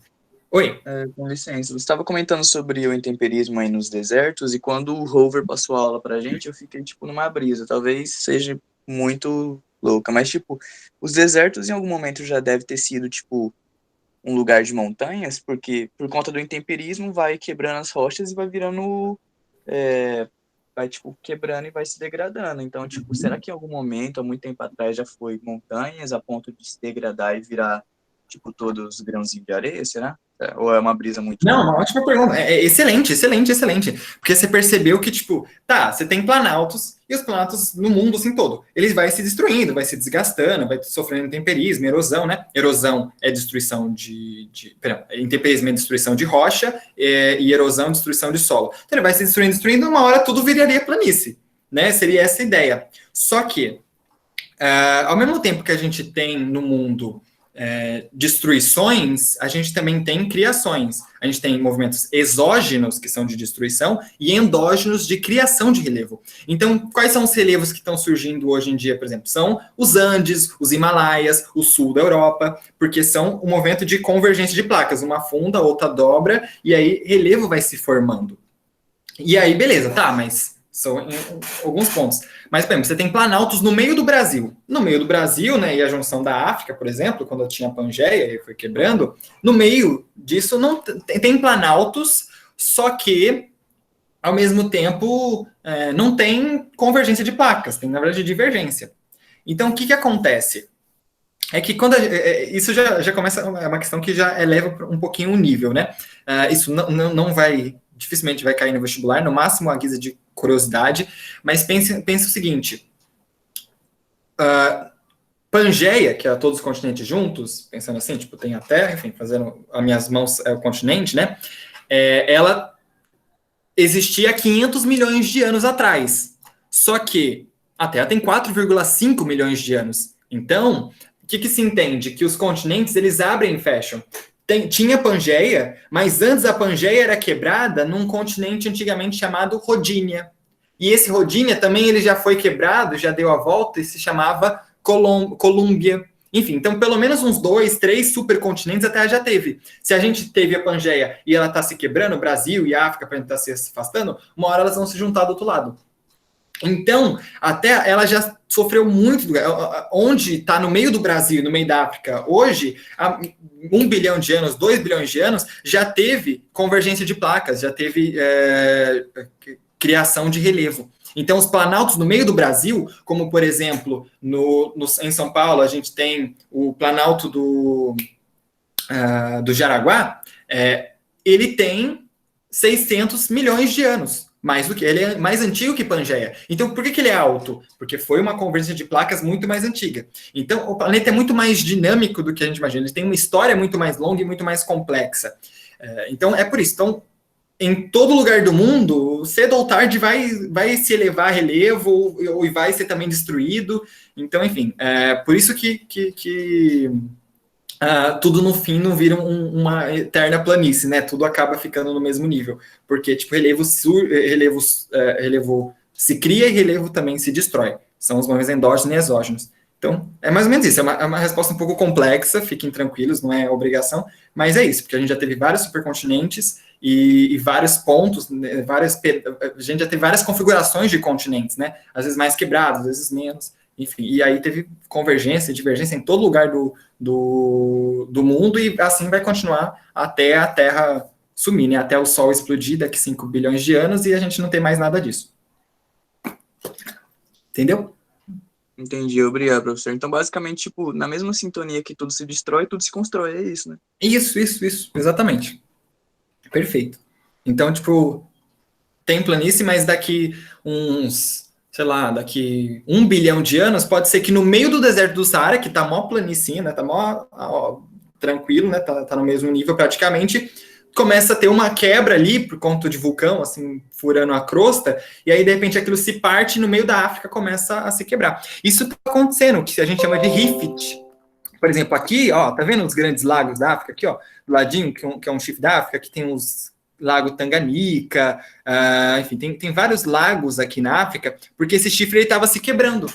Oi. Com licença, você estava comentando sobre o intemperismo aí nos desertos, e quando o Rover passou a aula pra gente, eu fiquei, tipo, numa brisa. Talvez seja muito louca, mas, tipo, os desertos em algum momento já deve ter sido, tipo, um lugar de montanhas, porque por conta do intemperismo vai quebrando as rochas e vai virando, vai, tipo, quebrando e vai se degradando. Então, tipo, será que em algum momento, há muito tempo atrás, já foi montanhas a ponto de se degradar e virar, tipo, todos grãozinhos de areia, será? Ou é uma brisa muito... Não, uma ótima pergunta. Excelente. Porque você percebeu que, tipo, você tem planaltos, e os planaltos no mundo, assim, todo, eles vão se destruindo, vai se desgastando, vai sofrendo intemperismo, erosão, né? Erosão é destruição intemperismo é destruição de rocha, e erosão é destruição de solo. Então, ele vai se destruindo, uma hora tudo viraria planície, né? Seria essa a ideia. Só que, ao mesmo tempo que a gente tem no mundo... destruições, a gente também tem criações. A gente tem movimentos exógenos, que são de destruição, e endógenos de criação de relevo. Então, quais são os relevos que estão surgindo hoje em dia, por exemplo? São os Andes, os Himalaias, o sul da Europa, porque são um movimento de convergência de placas. Uma afunda, outra dobra, e aí relevo vai se formando. E aí, beleza, mas são em alguns pontos. Mas, por exemplo, você tem planaltos no meio do Brasil. No meio do Brasil, né, e a junção da África, por exemplo, quando tinha a Pangeia e foi quebrando, no meio disso não tem planaltos, só que, ao mesmo tempo, não tem convergência de placas, tem, na verdade, divergência. Então, o que acontece? É que quando isso já começa, é uma questão que já eleva um pouquinho o nível, né? Isso não vai... dificilmente vai cair no vestibular, no máximo a guisa de curiosidade, mas pense o seguinte, Pangeia, que é todos os continentes juntos, pensando assim, tipo, tem a Terra, enfim, fazendo as minhas mãos é o continente, né, ela existia há 500 milhões de anos atrás, só que a Terra tem 4,5 milhões de anos, então, o que se entende? Que os continentes, eles abrem e fecham. Tinha Pangeia, mas antes a Pangeia era quebrada num continente antigamente chamado Rodínia. E esse Rodínia também ele já foi quebrado, já deu a volta e se chamava Colúmbia. Enfim, então pelo menos uns 2, 3 supercontinentes a Terra já teve. Se a gente teve a Pangeia e ela está se quebrando, o Brasil e a África para estar se afastando, uma hora elas vão se juntar do outro lado. Então, a Terra, ela já sofreu muito, onde está no meio do Brasil, no meio da África, hoje, há 1 bilhão de anos, 2 bilhões de anos, já teve convergência de placas, já teve criação de relevo. Então, os planaltos no meio do Brasil, como, por exemplo, em São Paulo, a gente tem o planalto do Jaraguá, ele tem 600 milhões de anos. Mais do que ele é mais antigo que Pangeia. Então, por que ele é alto? Porque foi uma convergência de placas muito mais antiga. Então, o planeta é muito mais dinâmico do que a gente imagina. Ele tem uma história muito mais longa e muito mais complexa. Então, é por isso. Então, em todo lugar do mundo, cedo ou tarde vai se elevar relevo ou vai ser também destruído. Então, enfim, por isso que tudo no fim não vira uma eterna planície, né? Tudo acaba ficando no mesmo nível, porque tipo relevo se cria e relevo também se destrói. São os movimentos endógenos e exógenos. Então, é mais ou menos isso. É uma resposta um pouco complexa, fiquem tranquilos, não é obrigação, mas é isso, porque a gente já teve vários supercontinentes e vários pontos, né, a gente já teve várias configurações de continentes, né? Às vezes mais quebrados, às vezes menos. Enfim, e aí teve convergência e divergência em todo lugar do mundo, e assim vai continuar até a Terra sumir, né? Até o Sol explodir daqui 5 bilhões de anos e a gente não tem mais nada disso. Entendeu? Entendi, obrigado, professor. Então, basicamente, tipo, na mesma sintonia que tudo se destrói, tudo se constrói, é isso, né? Isso, exatamente. Perfeito. Então, tipo, tem planície, mas daqui daqui 1 bilhão de anos, pode ser que no meio do deserto do Saara, que tá mó planicinha, né, tá mó tranquilo, né, tá no mesmo nível praticamente, começa a ter uma quebra ali, por conta de vulcão, assim, furando a crosta, e aí, de repente, aquilo se parte e no meio da África começa a se quebrar. Isso tá acontecendo, o que a gente chama de rift. Por exemplo, aqui, ó, tá vendo os grandes lagos da África, aqui, ó, do ladinho, que é um chifre da África, que tem os Lago Tanganica, enfim, tem vários lagos aqui na África, porque esse chifre estava se quebrando.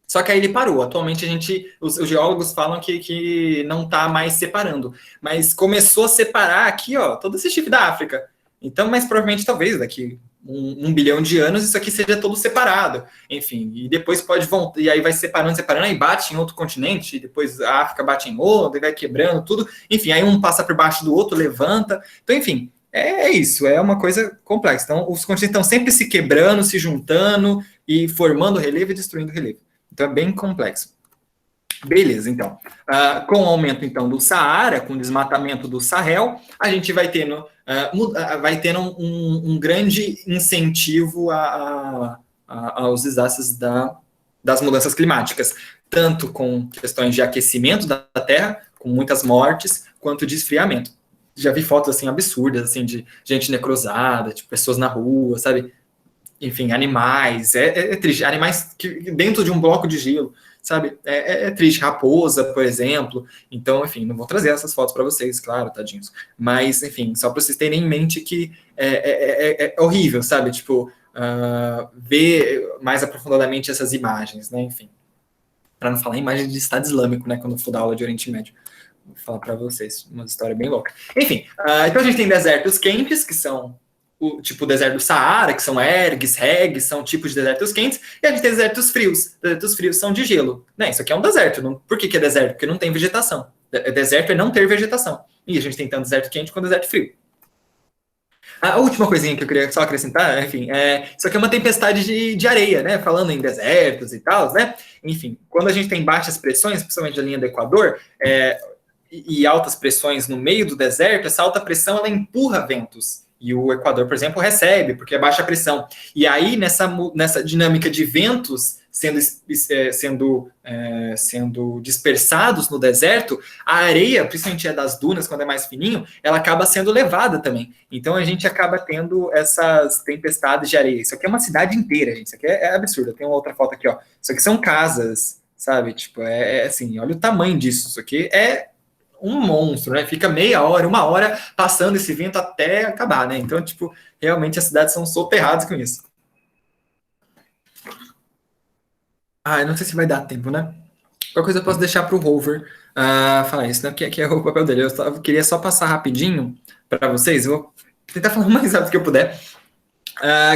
Só que aí ele parou. Atualmente os geólogos falam que não está mais separando, mas começou a separar aqui, ó, todo esse chifre da África. Então, mas provavelmente, talvez, daqui 1 bilhão de anos, isso aqui seja todo separado. Enfim, e depois pode voltar, e aí vai separando, aí bate em outro continente, e depois a África bate em outro, e vai quebrando tudo. Enfim, aí um passa por baixo do outro, levanta. Então, enfim, é isso, é uma coisa complexa. Então, os continentes estão sempre se quebrando, se juntando e formando relevo e destruindo relevo. Então, é bem complexo. Beleza, então. Com o aumento, então, do Saara, com o desmatamento do Sahel, a gente vai tendo um grande incentivo aos desastres das mudanças climáticas, tanto com questões de aquecimento da Terra, com muitas mortes, quanto de esfriamento. Já vi fotos, assim, absurdas, assim, de gente necrosada, tipo, pessoas na rua, sabe? Enfim, animais, é triste. Animais dentro de um bloco de gelo, sabe? É triste. Raposa, por exemplo. Então, enfim, não vou trazer essas fotos para vocês, claro, tadinhos. Mas, enfim, só para vocês terem em mente que é horrível, sabe? Tipo, ver mais aprofundadamente essas imagens, né? Enfim, para não falar em imagens de Estado Islâmico, né? Quando for dar aula de Oriente Médio. Vou falar para vocês uma história bem louca. Enfim, então a gente tem desertos quentes, que são o tipo deserto do Saara, que são ergs, regs, são tipos de desertos quentes, e a gente tem desertos frios. Desertos frios são de gelo. Né? Isso aqui é um deserto. Não... Por que é deserto? Porque não tem vegetação. Deserto é não ter vegetação. E a gente tem tanto deserto quente quanto deserto frio. A última coisinha que eu queria só acrescentar, enfim, isso aqui é uma tempestade de areia, né? Falando em desertos e tal, né? Enfim, quando a gente tem baixas pressões, principalmente a linha do Equador, e altas pressões no meio do deserto, essa alta pressão ela empurra ventos. E o Equador, por exemplo, recebe, porque é baixa pressão. E aí, nessa dinâmica de ventos sendo dispersados no deserto, a areia, principalmente das dunas, quando é mais fininho, ela acaba sendo levada também. Então, a gente acaba tendo essas tempestades de areia. Isso aqui é uma cidade inteira, gente. Isso aqui é absurdo. Tem uma outra foto aqui, ó. Isso aqui são casas, sabe? Tipo, assim, olha o tamanho disso. Isso aqui é um monstro, né? Fica meia hora, 1 hora passando esse vento até acabar, né? Então, tipo, realmente as cidades são soterradas com isso. Eu não sei se vai dar tempo, né? Qualquer coisa eu posso deixar para o Rover falar isso, né? Que é o papel dele. Eu queria só passar rapidinho para vocês. Eu vou tentar falar o mais rápido que eu puder.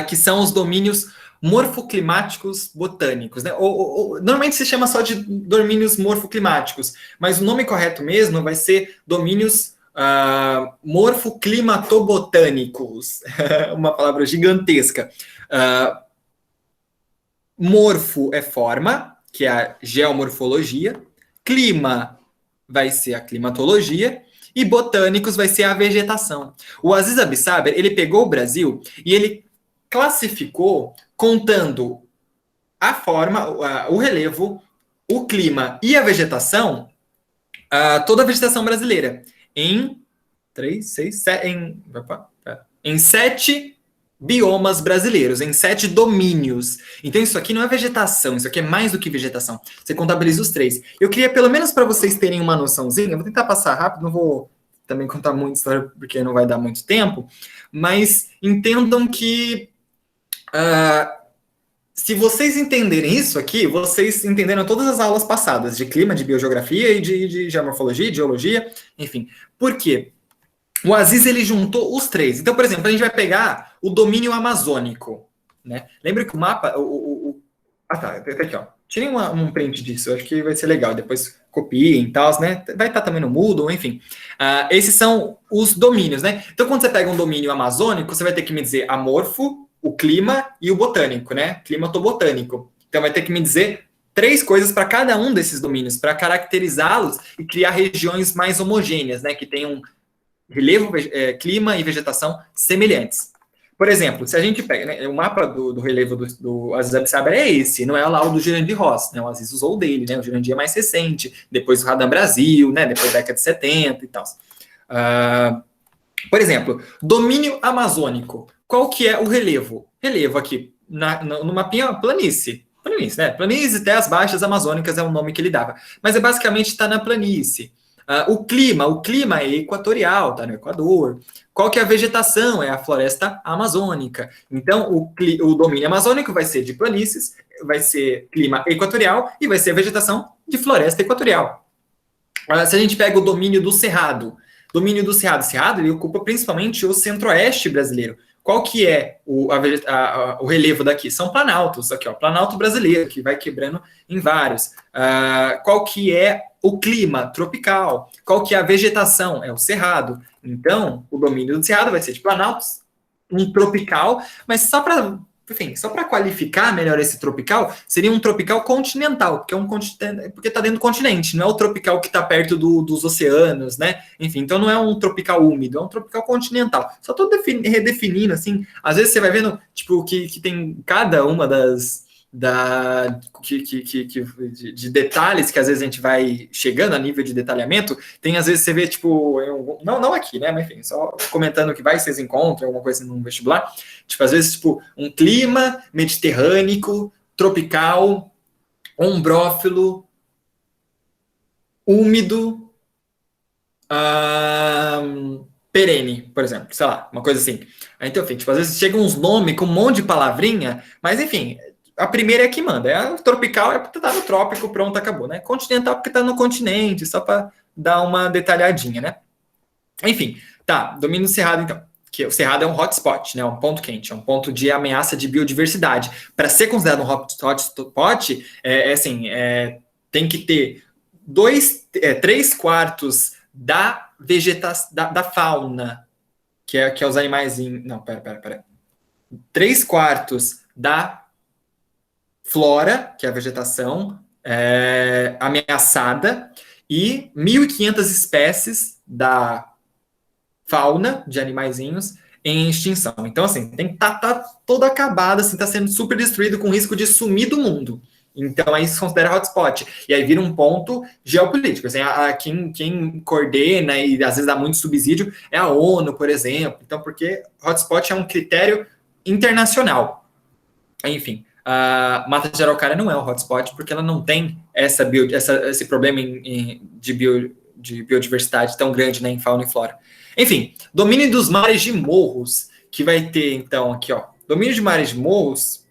Que são os domínios morfoclimáticos botânicos, né? Normalmente se chama só de domínios morfoclimáticos, mas o nome correto mesmo vai ser domínios morfoclimatobotânicos. Uma palavra gigantesca. Morfo é forma, que é a geomorfologia. Clima vai ser a climatologia. E botânicos vai ser a vegetação. O Aziz Absaber, ele pegou o Brasil e ele classificou contando a forma, o relevo, o clima e a vegetação, toda a vegetação brasileira, em 7 biomas brasileiros, em 7 domínios. Então isso aqui não é vegetação, isso aqui é mais do que vegetação. Você contabiliza os 3. Eu queria, pelo menos para vocês terem uma noçãozinha, eu vou tentar passar rápido, não vou também contar muita história, porque não vai dar muito tempo, mas entendam que se vocês entenderem isso aqui, vocês entenderam todas as aulas passadas de clima, de biogeografia e de geomorfologia, de geologia, enfim. Por quê? O Aziz, ele juntou os 3. Então, por exemplo, a gente vai pegar o domínio amazônico, né? Lembra que o mapa... tá aqui, ó. Tirem um print disso, eu acho que vai ser legal. Depois copiem e tal, né? Vai estar também no Moodle, enfim. Esses são os domínios, né? Então, quando você pega um domínio amazônico, você vai ter que me dizer amorfo, o clima e o botânico, né? Climatobotânico. Então, vai ter que me dizer 3 coisas para cada um desses domínios, para caracterizá-los e criar regiões mais homogêneas, né? Que tenham relevo, clima e vegetação semelhantes. Por exemplo, se a gente pega, né, o mapa do relevo do Aziz Absaber é esse, não é lá o do Jurandir Ross, né? O Aziz usou o dele, né? O Jurandir é mais recente, depois o Radam Brasil, né? Depois da década de 70 e tal. Por exemplo, domínio amazônico. Qual que é o relevo? Relevo aqui, no mapinha, planície. Planície, né? Planície, terras baixas amazônicas é o nome que ele dava. Mas basicamente está na planície. O clima é equatorial, tá no Equador. Qual que é a vegetação? É a floresta amazônica. Então, o domínio amazônico vai ser de planícies, vai ser clima equatorial e vai ser a vegetação de floresta equatorial. Se a gente pega o domínio do Cerrado, Cerrado ele ocupa principalmente o centro-oeste brasileiro. Qual que é o relevo daqui? São planaltos, aqui, ó, planalto brasileiro, que vai quebrando em vários. Qual que é o clima? Tropical. Qual que é a vegetação? É o cerrado. Então, o domínio do cerrado vai ser de planaltos, um tropical, mas só para qualificar melhor esse tropical, seria um tropical continental, porque está dentro do continente, não é o tropical que está perto dos oceanos, né? Enfim, então não é um tropical úmido, é um tropical continental. Só estou redefinindo, assim, às vezes você vai vendo, tipo, que tem cada uma de detalhes que às vezes a gente vai chegando a nível de detalhamento, tem às vezes você vê, tipo, não aqui, né, mas enfim, só comentando que vai, vocês encontram alguma coisa no vestibular, tipo, às vezes, tipo, um clima mediterrâneo, tropical, ombrófilo, úmido, perene, por exemplo, sei lá, uma coisa assim. Então, enfim, tipo, às vezes chega uns nomes com um monte de palavrinha, mas enfim, a primeira é que manda. Tropical é porque tá no trópico, pronto, acabou, né? Continental porque tá no continente, só para dar uma detalhadinha, né? Enfim, tá, domínio do cerrado, então. Que o cerrado é um hotspot, né? Um ponto quente, é um ponto de ameaça de biodiversidade. Para ser considerado um hotspot, tem que ter 3/4 da vegetação, da fauna, que é os animais. Não, pera. 3/4 da flora, que é a vegetação ameaçada, e 1.500 espécies da fauna, de animaizinhos, em extinção. Então, assim, tem que estar todo acabado, assim, está sendo super destruído com risco de sumir do mundo. Então, aí se considera hotspot. E aí vira um ponto geopolítico. Assim, quem coordena e às vezes dá muito subsídio é a ONU, por exemplo. Então, porque hotspot é um critério internacional. Enfim, a Mata de Araucária não é um hotspot porque ela não tem esse problema de biodiversidade tão grande, né, em fauna e flora. Enfim, domínio dos mares de morros, que vai ter, então, aqui, ó, domínio de mares de morros,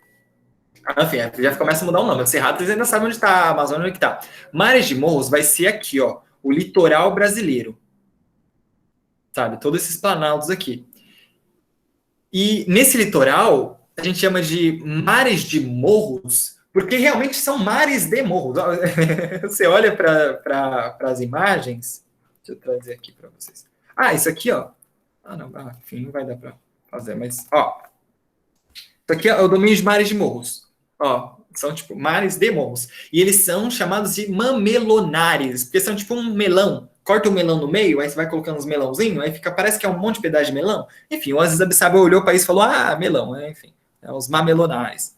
Enfim, já começa a mudar o nome. O Cerrado, vocês ainda sabem onde está a Amazônia, onde está. Mares de Morros vai ser aqui, ó, o litoral brasileiro. Sabe? Todos esses planaltos aqui. E nesse litoral, a gente chama de mares de morros, porque realmente são mares de morros. Você olha para as imagens. Deixa eu trazer aqui para vocês. Isso aqui, ó. Não, enfim, não vai dar para fazer, mas, ó. Isso aqui é o domínio de mares de morros. Ó, são tipo mares de morros. E eles são chamados de mamelonares, porque são tipo um melão. Corta o melão no meio, aí você vai colocando os melãozinhos, aí fica, parece que é um monte de pedaço de melão. Enfim, o Aziz Abissaba olhou para isso e falou, melão, enfim, os mamelonares.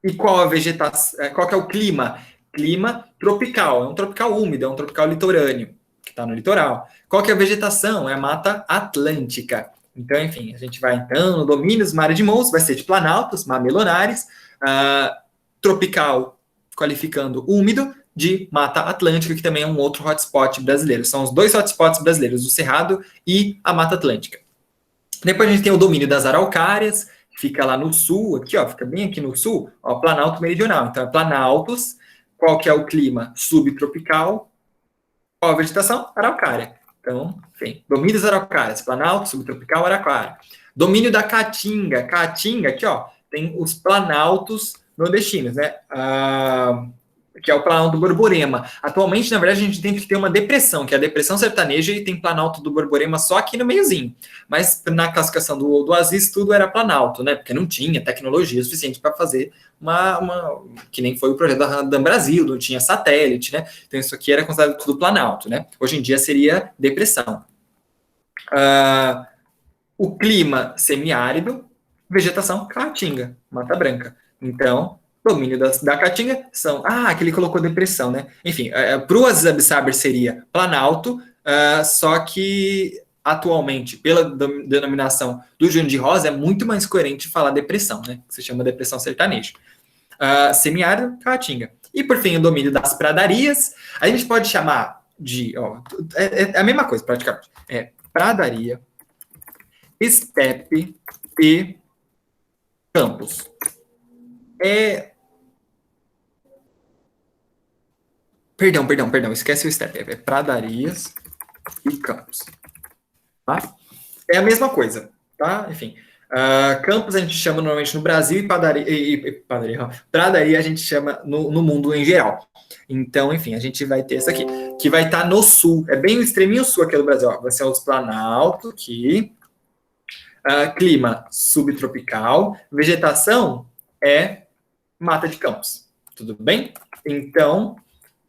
E qual a vegetação, qual que é o clima? Clima tropical, é um tropical úmido, é um tropical litorâneo, que está no litoral. Qual que é a vegetação? É a Mata Atlântica. Então, enfim, a gente vai então no domínio dos mares de morros, vai ser de planaltos, mamelonares, tropical, qualificando úmido, de Mata Atlântica, que também é um outro hotspot brasileiro. São os dois hotspots brasileiros, o Cerrado e a Mata Atlântica. Depois a gente tem o domínio das araucárias, que fica lá no sul, aqui, ó, fica bem aqui no sul, ó, Planalto Meridional. Então, é Planaltos, qual que é o clima? Subtropical. Qual a vegetação? Araucária. Então, enfim, domínio das araucárias, Planalto, subtropical, araucária. Domínio da Caatinga. Caatinga, aqui, ó, tem os planaltos nordestinos, né? Que é o Planalto do Borborema. Atualmente, na verdade, a gente tem que ter uma depressão, que é a depressão sertaneja, e tem Planalto do Borborema só aqui no meiozinho. Mas na classificação do Aziz, tudo era Planalto, né? Porque não tinha tecnologia suficiente para fazer que nem foi o projeto da Dan Brasil, não tinha satélite, né? Então isso aqui era considerado tudo Planalto, né? Hoje em dia seria depressão. O clima semiárido, vegetação Caatinga, Mata Branca. Então, domínio da Caatinga são... que ele colocou depressão, né? Enfim, para o Aziz Abissaba seria Planalto, só que atualmente, pela denominação do Júnior de Rosa, é muito mais coerente falar depressão, né? Que se chama depressão sertaneja. Semiárido, Caatinga. E, por fim, o domínio das pradarias. A gente pode chamar de... é a mesma coisa, praticamente. É pradaria, estepe e campos. Perdão, esquece o estepe. É pradarias e campos. Tá? É a mesma coisa, tá? Enfim. Campos a gente chama normalmente no Brasil e pradaria a gente chama no mundo em geral. Então, enfim, a gente vai ter essa aqui, que vai estar no sul. É bem o extreminho sul aqui do Brasil. Ó. Vai ser os planaltos aqui. Clima subtropical. Vegetação é mata de campos. Tudo bem? Então,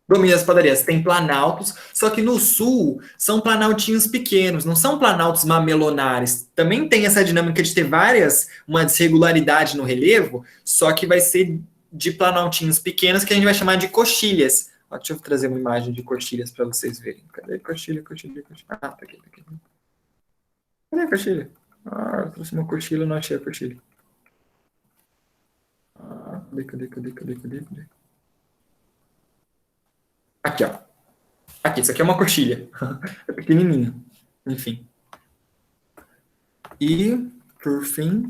domínio das padarias tem planaltos, só que no sul são planaltinhos pequenos, não são planaltos mamelonares. Também tem essa dinâmica de ter uma desregularidade no relevo, só que vai ser de planaltinhos pequenos que a gente vai chamar de coxilhas. Deixa eu trazer uma imagem de coxilhas para vocês verem. Cadê coxilha? Tá aqui. Cadê a coxilha? Eu trouxe uma coxilha, não achei a coxilha. Cadê? Aqui, ó. Aqui, isso aqui é uma coxilha. É pequenininho. Enfim. E, por fim...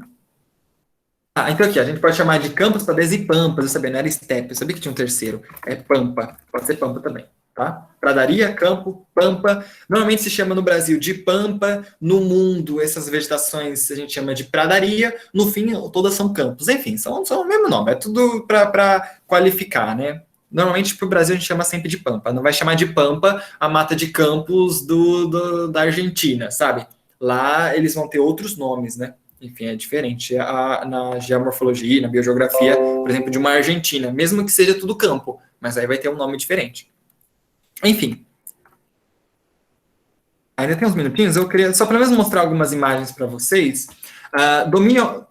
então aqui, a gente pode chamar de campos, padarias e pampas. Eu sabia, não era estepe. Eu sabia que tinha um terceiro. É pampa. Pode ser pampa também, tá? Pradaria, campo, pampa. Normalmente se chama no Brasil de pampa. No mundo, essas vegetações a gente chama de pradaria. No fim, todas são campos. Enfim, são o mesmo nome. É tudo para qualificar, né? Normalmente, para o Brasil, a gente chama sempre de pampa. Não vai chamar de pampa a mata de campos da Argentina, sabe? Lá eles vão ter outros nomes, né? Enfim, é diferente na geomorfologia, na biogeografia, por exemplo, de uma Argentina, mesmo que seja tudo campo, mas aí vai ter um nome diferente. Enfim. Ainda tem uns minutinhos, eu queria só pelo menos mostrar algumas imagens para vocês. Domínio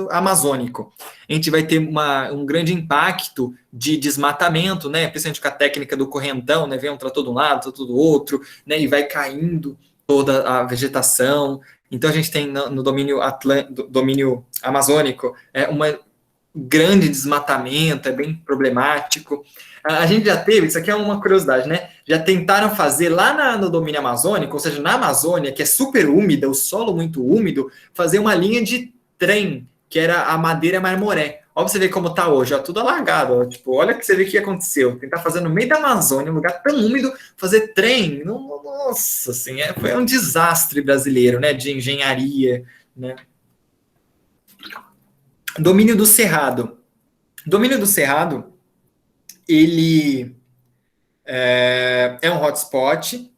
amazônico. A gente vai ter um grande impacto de desmatamento, né? Principalmente com a técnica do correntão, né? Vem um trator de um lado, trator do outro, né? E vai caindo toda a vegetação. Então a gente tem no domínio amazônico grande desmatamento, é bem problemático. A gente já teve, isso aqui é uma curiosidade, né? Já tentaram fazer lá no domínio amazônico, ou seja, na Amazônia, que é super úmida, o solo muito úmido, fazer uma linha de trem, que era a Madeira Marmoré. Olha pra você ver como tá hoje, ó, tudo alagado. Ó, tipo, olha que você vê o que aconteceu. Tentar fazer no meio da Amazônia, um lugar tão úmido, fazer trem. Nossa, assim, foi um desastre brasileiro, né? De engenharia, né? Domínio do Cerrado. Domínio do Cerrado, ele é um hotspot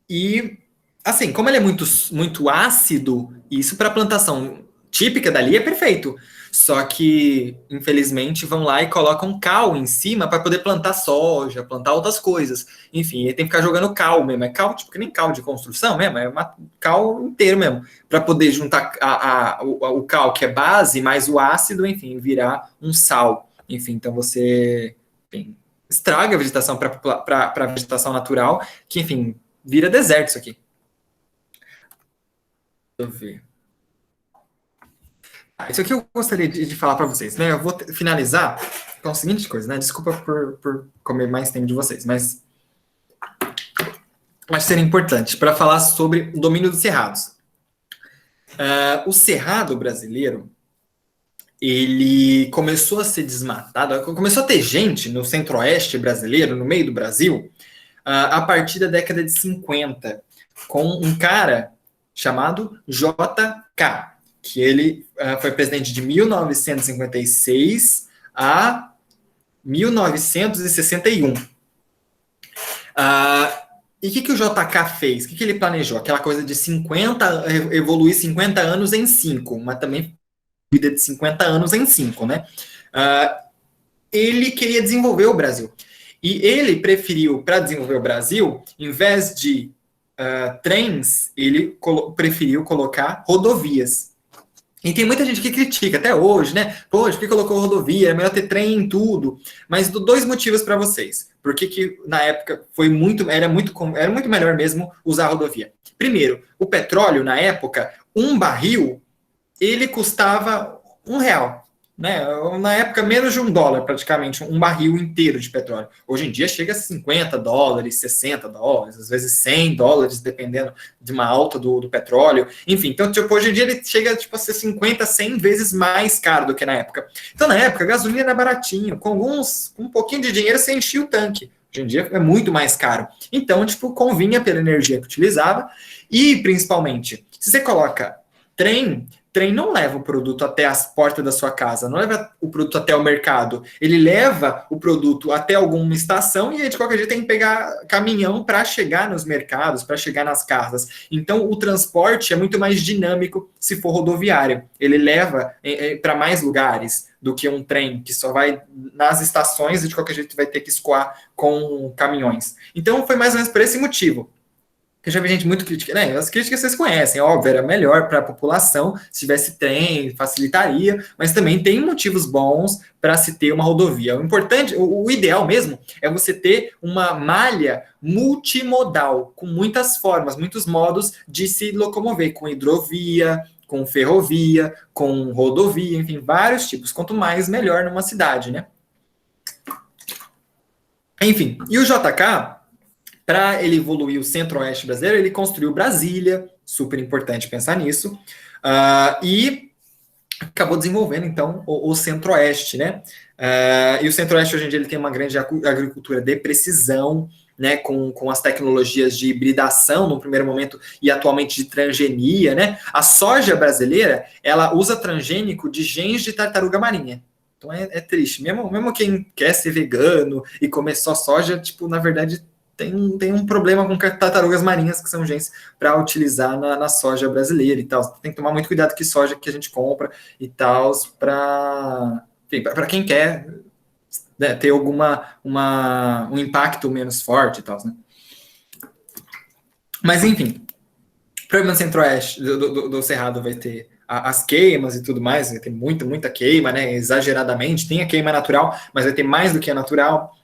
e, assim, como ele é muito ácido, isso para plantação típica dali é perfeito. Só que, infelizmente, vão lá e colocam cal em cima para poder plantar soja, plantar outras coisas. Enfim, ele tem que ficar jogando cal mesmo. É cal, tipo, que nem cal de construção mesmo, é cal inteiro mesmo. Para poder juntar o cal, que é base, mais o ácido, enfim, virar um sal. Enfim, então você estraga a vegetação para a vegetação natural, que, enfim, vira deserto isso aqui. Deixa eu ver. Isso aqui eu gostaria de falar para vocês, né? Eu vou finalizar com a seguinte coisa, né? Desculpa por comer mais tempo de vocês, mas acho que seria importante para falar sobre o domínio dos cerrados. O cerrado brasileiro, ele começou a ser desmatado, começou a ter gente no centro-oeste brasileiro, no meio do Brasil, a partir da década de 50, com um cara chamado JK, que ele foi presidente de 1956 a 1961. E o que o JK fez? O que ele planejou? Aquela coisa de evoluir 50 anos em 5, mas também vida de 50 anos em 5, né? Ele queria desenvolver o Brasil. E ele preferiu, para desenvolver o Brasil, em vez de trens, ele preferiu colocar rodovias. E tem muita gente que critica até hoje, né? Poxa, por que colocou rodovia? É melhor ter trem em tudo. Mas dois motivos para vocês. Por que na época era muito melhor mesmo usar a rodovia? Primeiro, o petróleo, na época, um barril, ele custava R$1. Né? Na época, menos de $1, praticamente, um barril inteiro de petróleo. Hoje em dia chega a $50, $60, às vezes $100, dependendo de uma alta do petróleo. Enfim, então, tipo, hoje em dia ele chega tipo, a ser 50, 100 vezes mais caro do que na época. Então, na época, a gasolina era baratinho. Com um pouquinho de dinheiro, você enchia o tanque. Hoje em dia é muito mais caro. Então, tipo, convinha pela energia que utilizava. E, principalmente, se você coloca trem não leva o produto até as portas da sua casa, não leva o produto até o mercado. Ele leva o produto até alguma estação e aí, de qualquer jeito, tem que pegar caminhão para chegar nos mercados, para chegar nas casas. Então, o transporte é muito mais dinâmico se for rodoviário. Ele leva para mais lugares do que um trem que só vai nas estações e, de qualquer jeito, vai ter que escoar com caminhões. Então, foi mais ou menos por esse motivo. Eu já vi gente muito crítica, né? As críticas vocês conhecem, óbvio, era melhor para a população, se tivesse trem, facilitaria, mas também tem motivos bons para se ter uma rodovia. O importante, o ideal mesmo, é você ter uma malha multimodal, com muitas formas, muitos modos de se locomover, com hidrovia, com ferrovia, com rodovia, enfim, vários tipos. Quanto mais, melhor numa cidade, né? Enfim, e o JK, para ele evoluir o centro-oeste brasileiro, ele construiu Brasília, super importante pensar nisso, e acabou desenvolvendo, então, o centro-oeste, né? E o centro-oeste, hoje em dia, ele tem uma grande agricultura de precisão, né, com as tecnologias de hibridação, no primeiro momento, e atualmente de transgenia, né? A soja brasileira, ela usa transgênico de genes de tartaruga marinha. Então, é triste. Mesmo quem quer ser vegano e comer só soja, tipo, na verdade, tem um problema com tartarugas marinhas, que são genes para utilizar na soja brasileira e tal. Tem que tomar muito cuidado com a soja que a gente compra e tal, para quem quer, né, ter um impacto menos forte e tal, né? Mas, enfim, o problema do centro-oeste do Cerrado vai ter as queimas e tudo mais, vai ter muita queima, né, exageradamente. Tem a queima natural, mas vai ter mais do que a natural.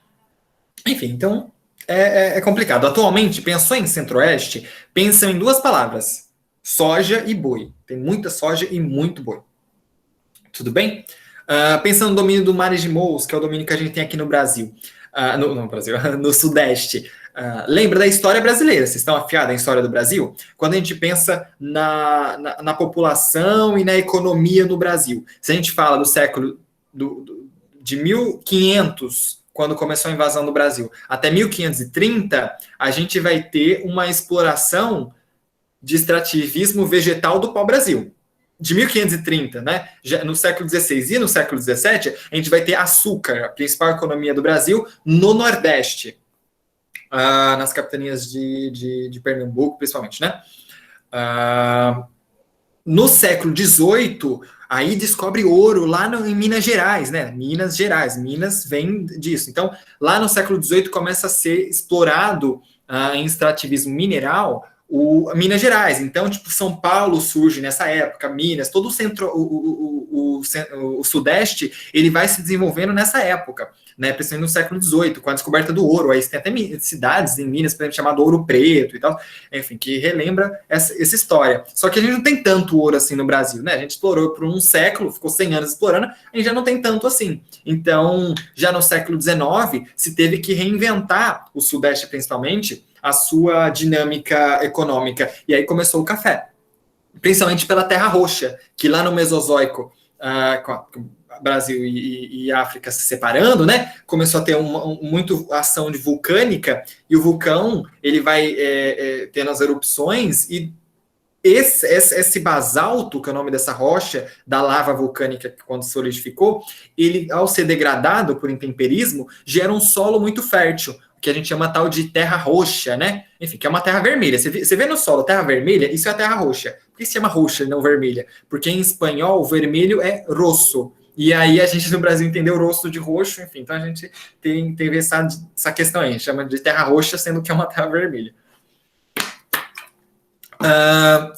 Enfim, então é complicado. Atualmente, pensou em centro-oeste, pensam em duas palavras: soja e boi. Tem muita soja e muito boi. Tudo bem? Pensando no domínio do Mares de Mous, que é o domínio que a gente tem aqui no Brasil, no Brasil, no Sudeste. Lembra da história brasileira? Vocês estão afiados à história do Brasil? Quando a gente pensa na população e na economia no Brasil, se a gente fala do século de 1500, quando começou a invasão do Brasil, até 1530, a gente vai ter uma exploração de extrativismo vegetal do pau-brasil. De 1530, né? Já no século XVI e no século XVII, a gente vai ter açúcar, a principal economia do Brasil, no Nordeste. Nas capitanias de Pernambuco, principalmente, né? No século XVIII, aí descobre ouro lá em Minas Gerais, né? Minas Gerais, Minas vem disso. Então, lá no século XVIII começa a ser explorado em extrativismo mineral Minas Gerais. Então, tipo, São Paulo surge nessa época, Minas, todo o centro, o Sudeste, ele vai se desenvolvendo nessa época, né? Principalmente no século XVIII, com a descoberta do ouro. Aí tem até cidades em Minas, por exemplo, chamado Ouro Preto e tal, enfim, que relembra essa história. Só que a gente não tem tanto ouro assim no Brasil, né? A gente explorou por um século, ficou 100 anos explorando, a gente já não tem tanto assim. Então, já no século XIX, se teve que reinventar, o Sudeste principalmente, a sua dinâmica econômica. E aí começou o café, principalmente pela Terra Roxa, que lá no Mesozoico, com Brasil e África se separando, né, começou a ter muito ação de vulcânica, e o vulcão ele vai tendo as erupções, e esse basalto, que é o nome dessa rocha, da lava vulcânica que quando solidificou, ele, ao ser degradado por intemperismo, gera um solo muito fértil, que a gente chama tal de terra roxa, né? Enfim, que é uma terra vermelha. Você vê no solo terra vermelha, isso é a terra roxa. Por que se chama roxa e não vermelha? Porque em espanhol, o vermelho é rosso. E aí a gente no Brasil entendeu rosso de roxo, enfim. Então a gente teve essa questão aí, chama de terra roxa, sendo que é uma terra vermelha.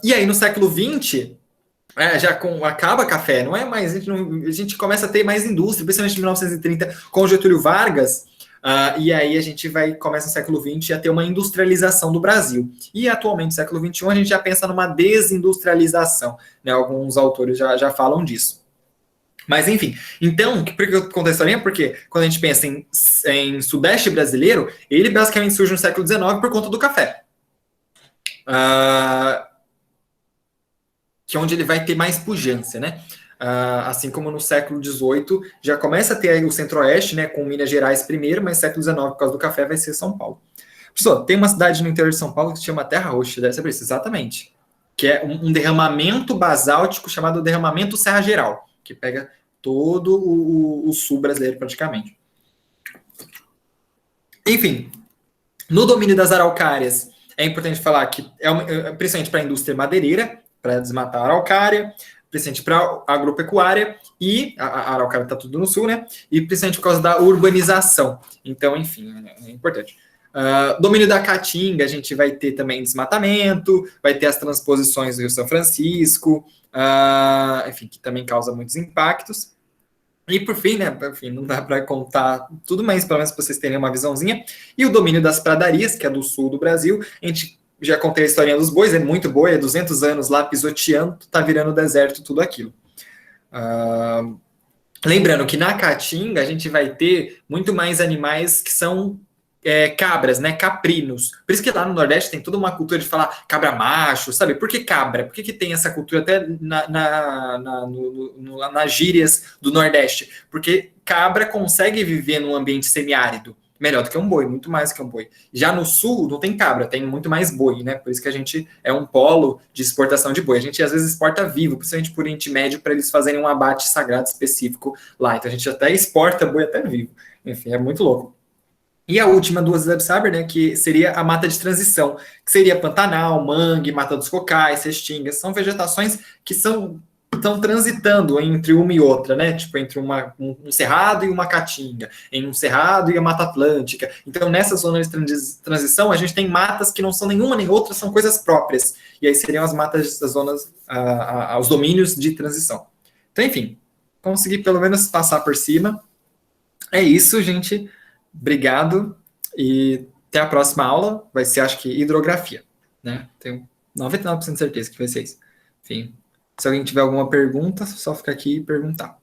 E aí no século XX, acaba café, não é mais, a gente começa a ter mais indústria, principalmente em 1930, com Getúlio Vargas. E aí a gente começa no século XX a ter uma industrialização do Brasil. E atualmente, no século XXI, a gente já pensa numa desindustrialização, né? Alguns autores já falam disso. Mas, enfim, então, por que eu contei essa linha? Porque quando a gente pensa em Sudeste brasileiro, ele basicamente surge no século XIX por conta do café. Que é onde ele vai ter mais pujança, né? Assim como no século XVIII, já começa a ter aí o Centro-Oeste, né, com Minas Gerais primeiro, mas no século XIX, por causa do café, vai ser São Paulo. Pessoal, tem uma cidade no interior de São Paulo que se chama Terra Roxa, deve saber isso, exatamente, que é um derramamento basáltico chamado derramamento Serra Geral, que pega todo o sul brasileiro praticamente. Enfim, no domínio das araucárias, é importante falar que principalmente para a indústria madeireira, para desmatar a araucária, principalmente para a agropecuária, e a araucária está tudo no sul, né? E principalmente por causa da urbanização. Então, enfim, é importante. Domínio da Caatinga, a gente vai ter também desmatamento, vai ter as transposições do Rio São Francisco, enfim, que também causa muitos impactos. E por fim, né? Enfim, não dá para contar tudo, mas pelo menos para vocês terem uma visãozinha. E o domínio das pradarias, que é do sul do Brasil, a gente já contei a historinha dos bois, é muito boi, é 200 anos lá pisoteando, tá virando deserto tudo aquilo. Lembrando que na Caatinga a gente vai ter muito mais animais que são cabras, né, caprinos. Por isso que lá no Nordeste tem toda uma cultura de falar cabra macho, sabe? Por que cabra? Por que tem essa cultura até nas gírias do Nordeste? Porque cabra consegue viver num ambiente semiárido. Melhor do que um boi, muito mais que um boi. Já no sul não tem cabra, tem muito mais boi, né? Por isso que a gente é um polo de exportação de boi. A gente às vezes exporta vivo, principalmente por Oriente Médio, para eles fazerem um abate sagrado específico lá. Então a gente até exporta boi até vivo. Enfim, é muito louco. E a última do Zeb Saber, né, que seria a mata de transição, que seria Pantanal, Mangue, Mata dos Cocais, Restingas, são vegetações que estão transitando entre uma e outra, né, tipo entre um cerrado e uma caatinga, em um cerrado e a Mata Atlântica. Então, nessa zona de transição, a gente tem matas que não são nenhuma nem outra, são coisas próprias, e aí seriam as matas das zonas, os domínios de transição. Então, enfim, consegui pelo menos passar por cima. É isso, gente. Obrigado e até a próxima aula. Vai ser, acho que, hidrografia, né? Tenho 99% de certeza que vai ser isso. Enfim, se alguém tiver alguma pergunta, só ficar aqui e perguntar.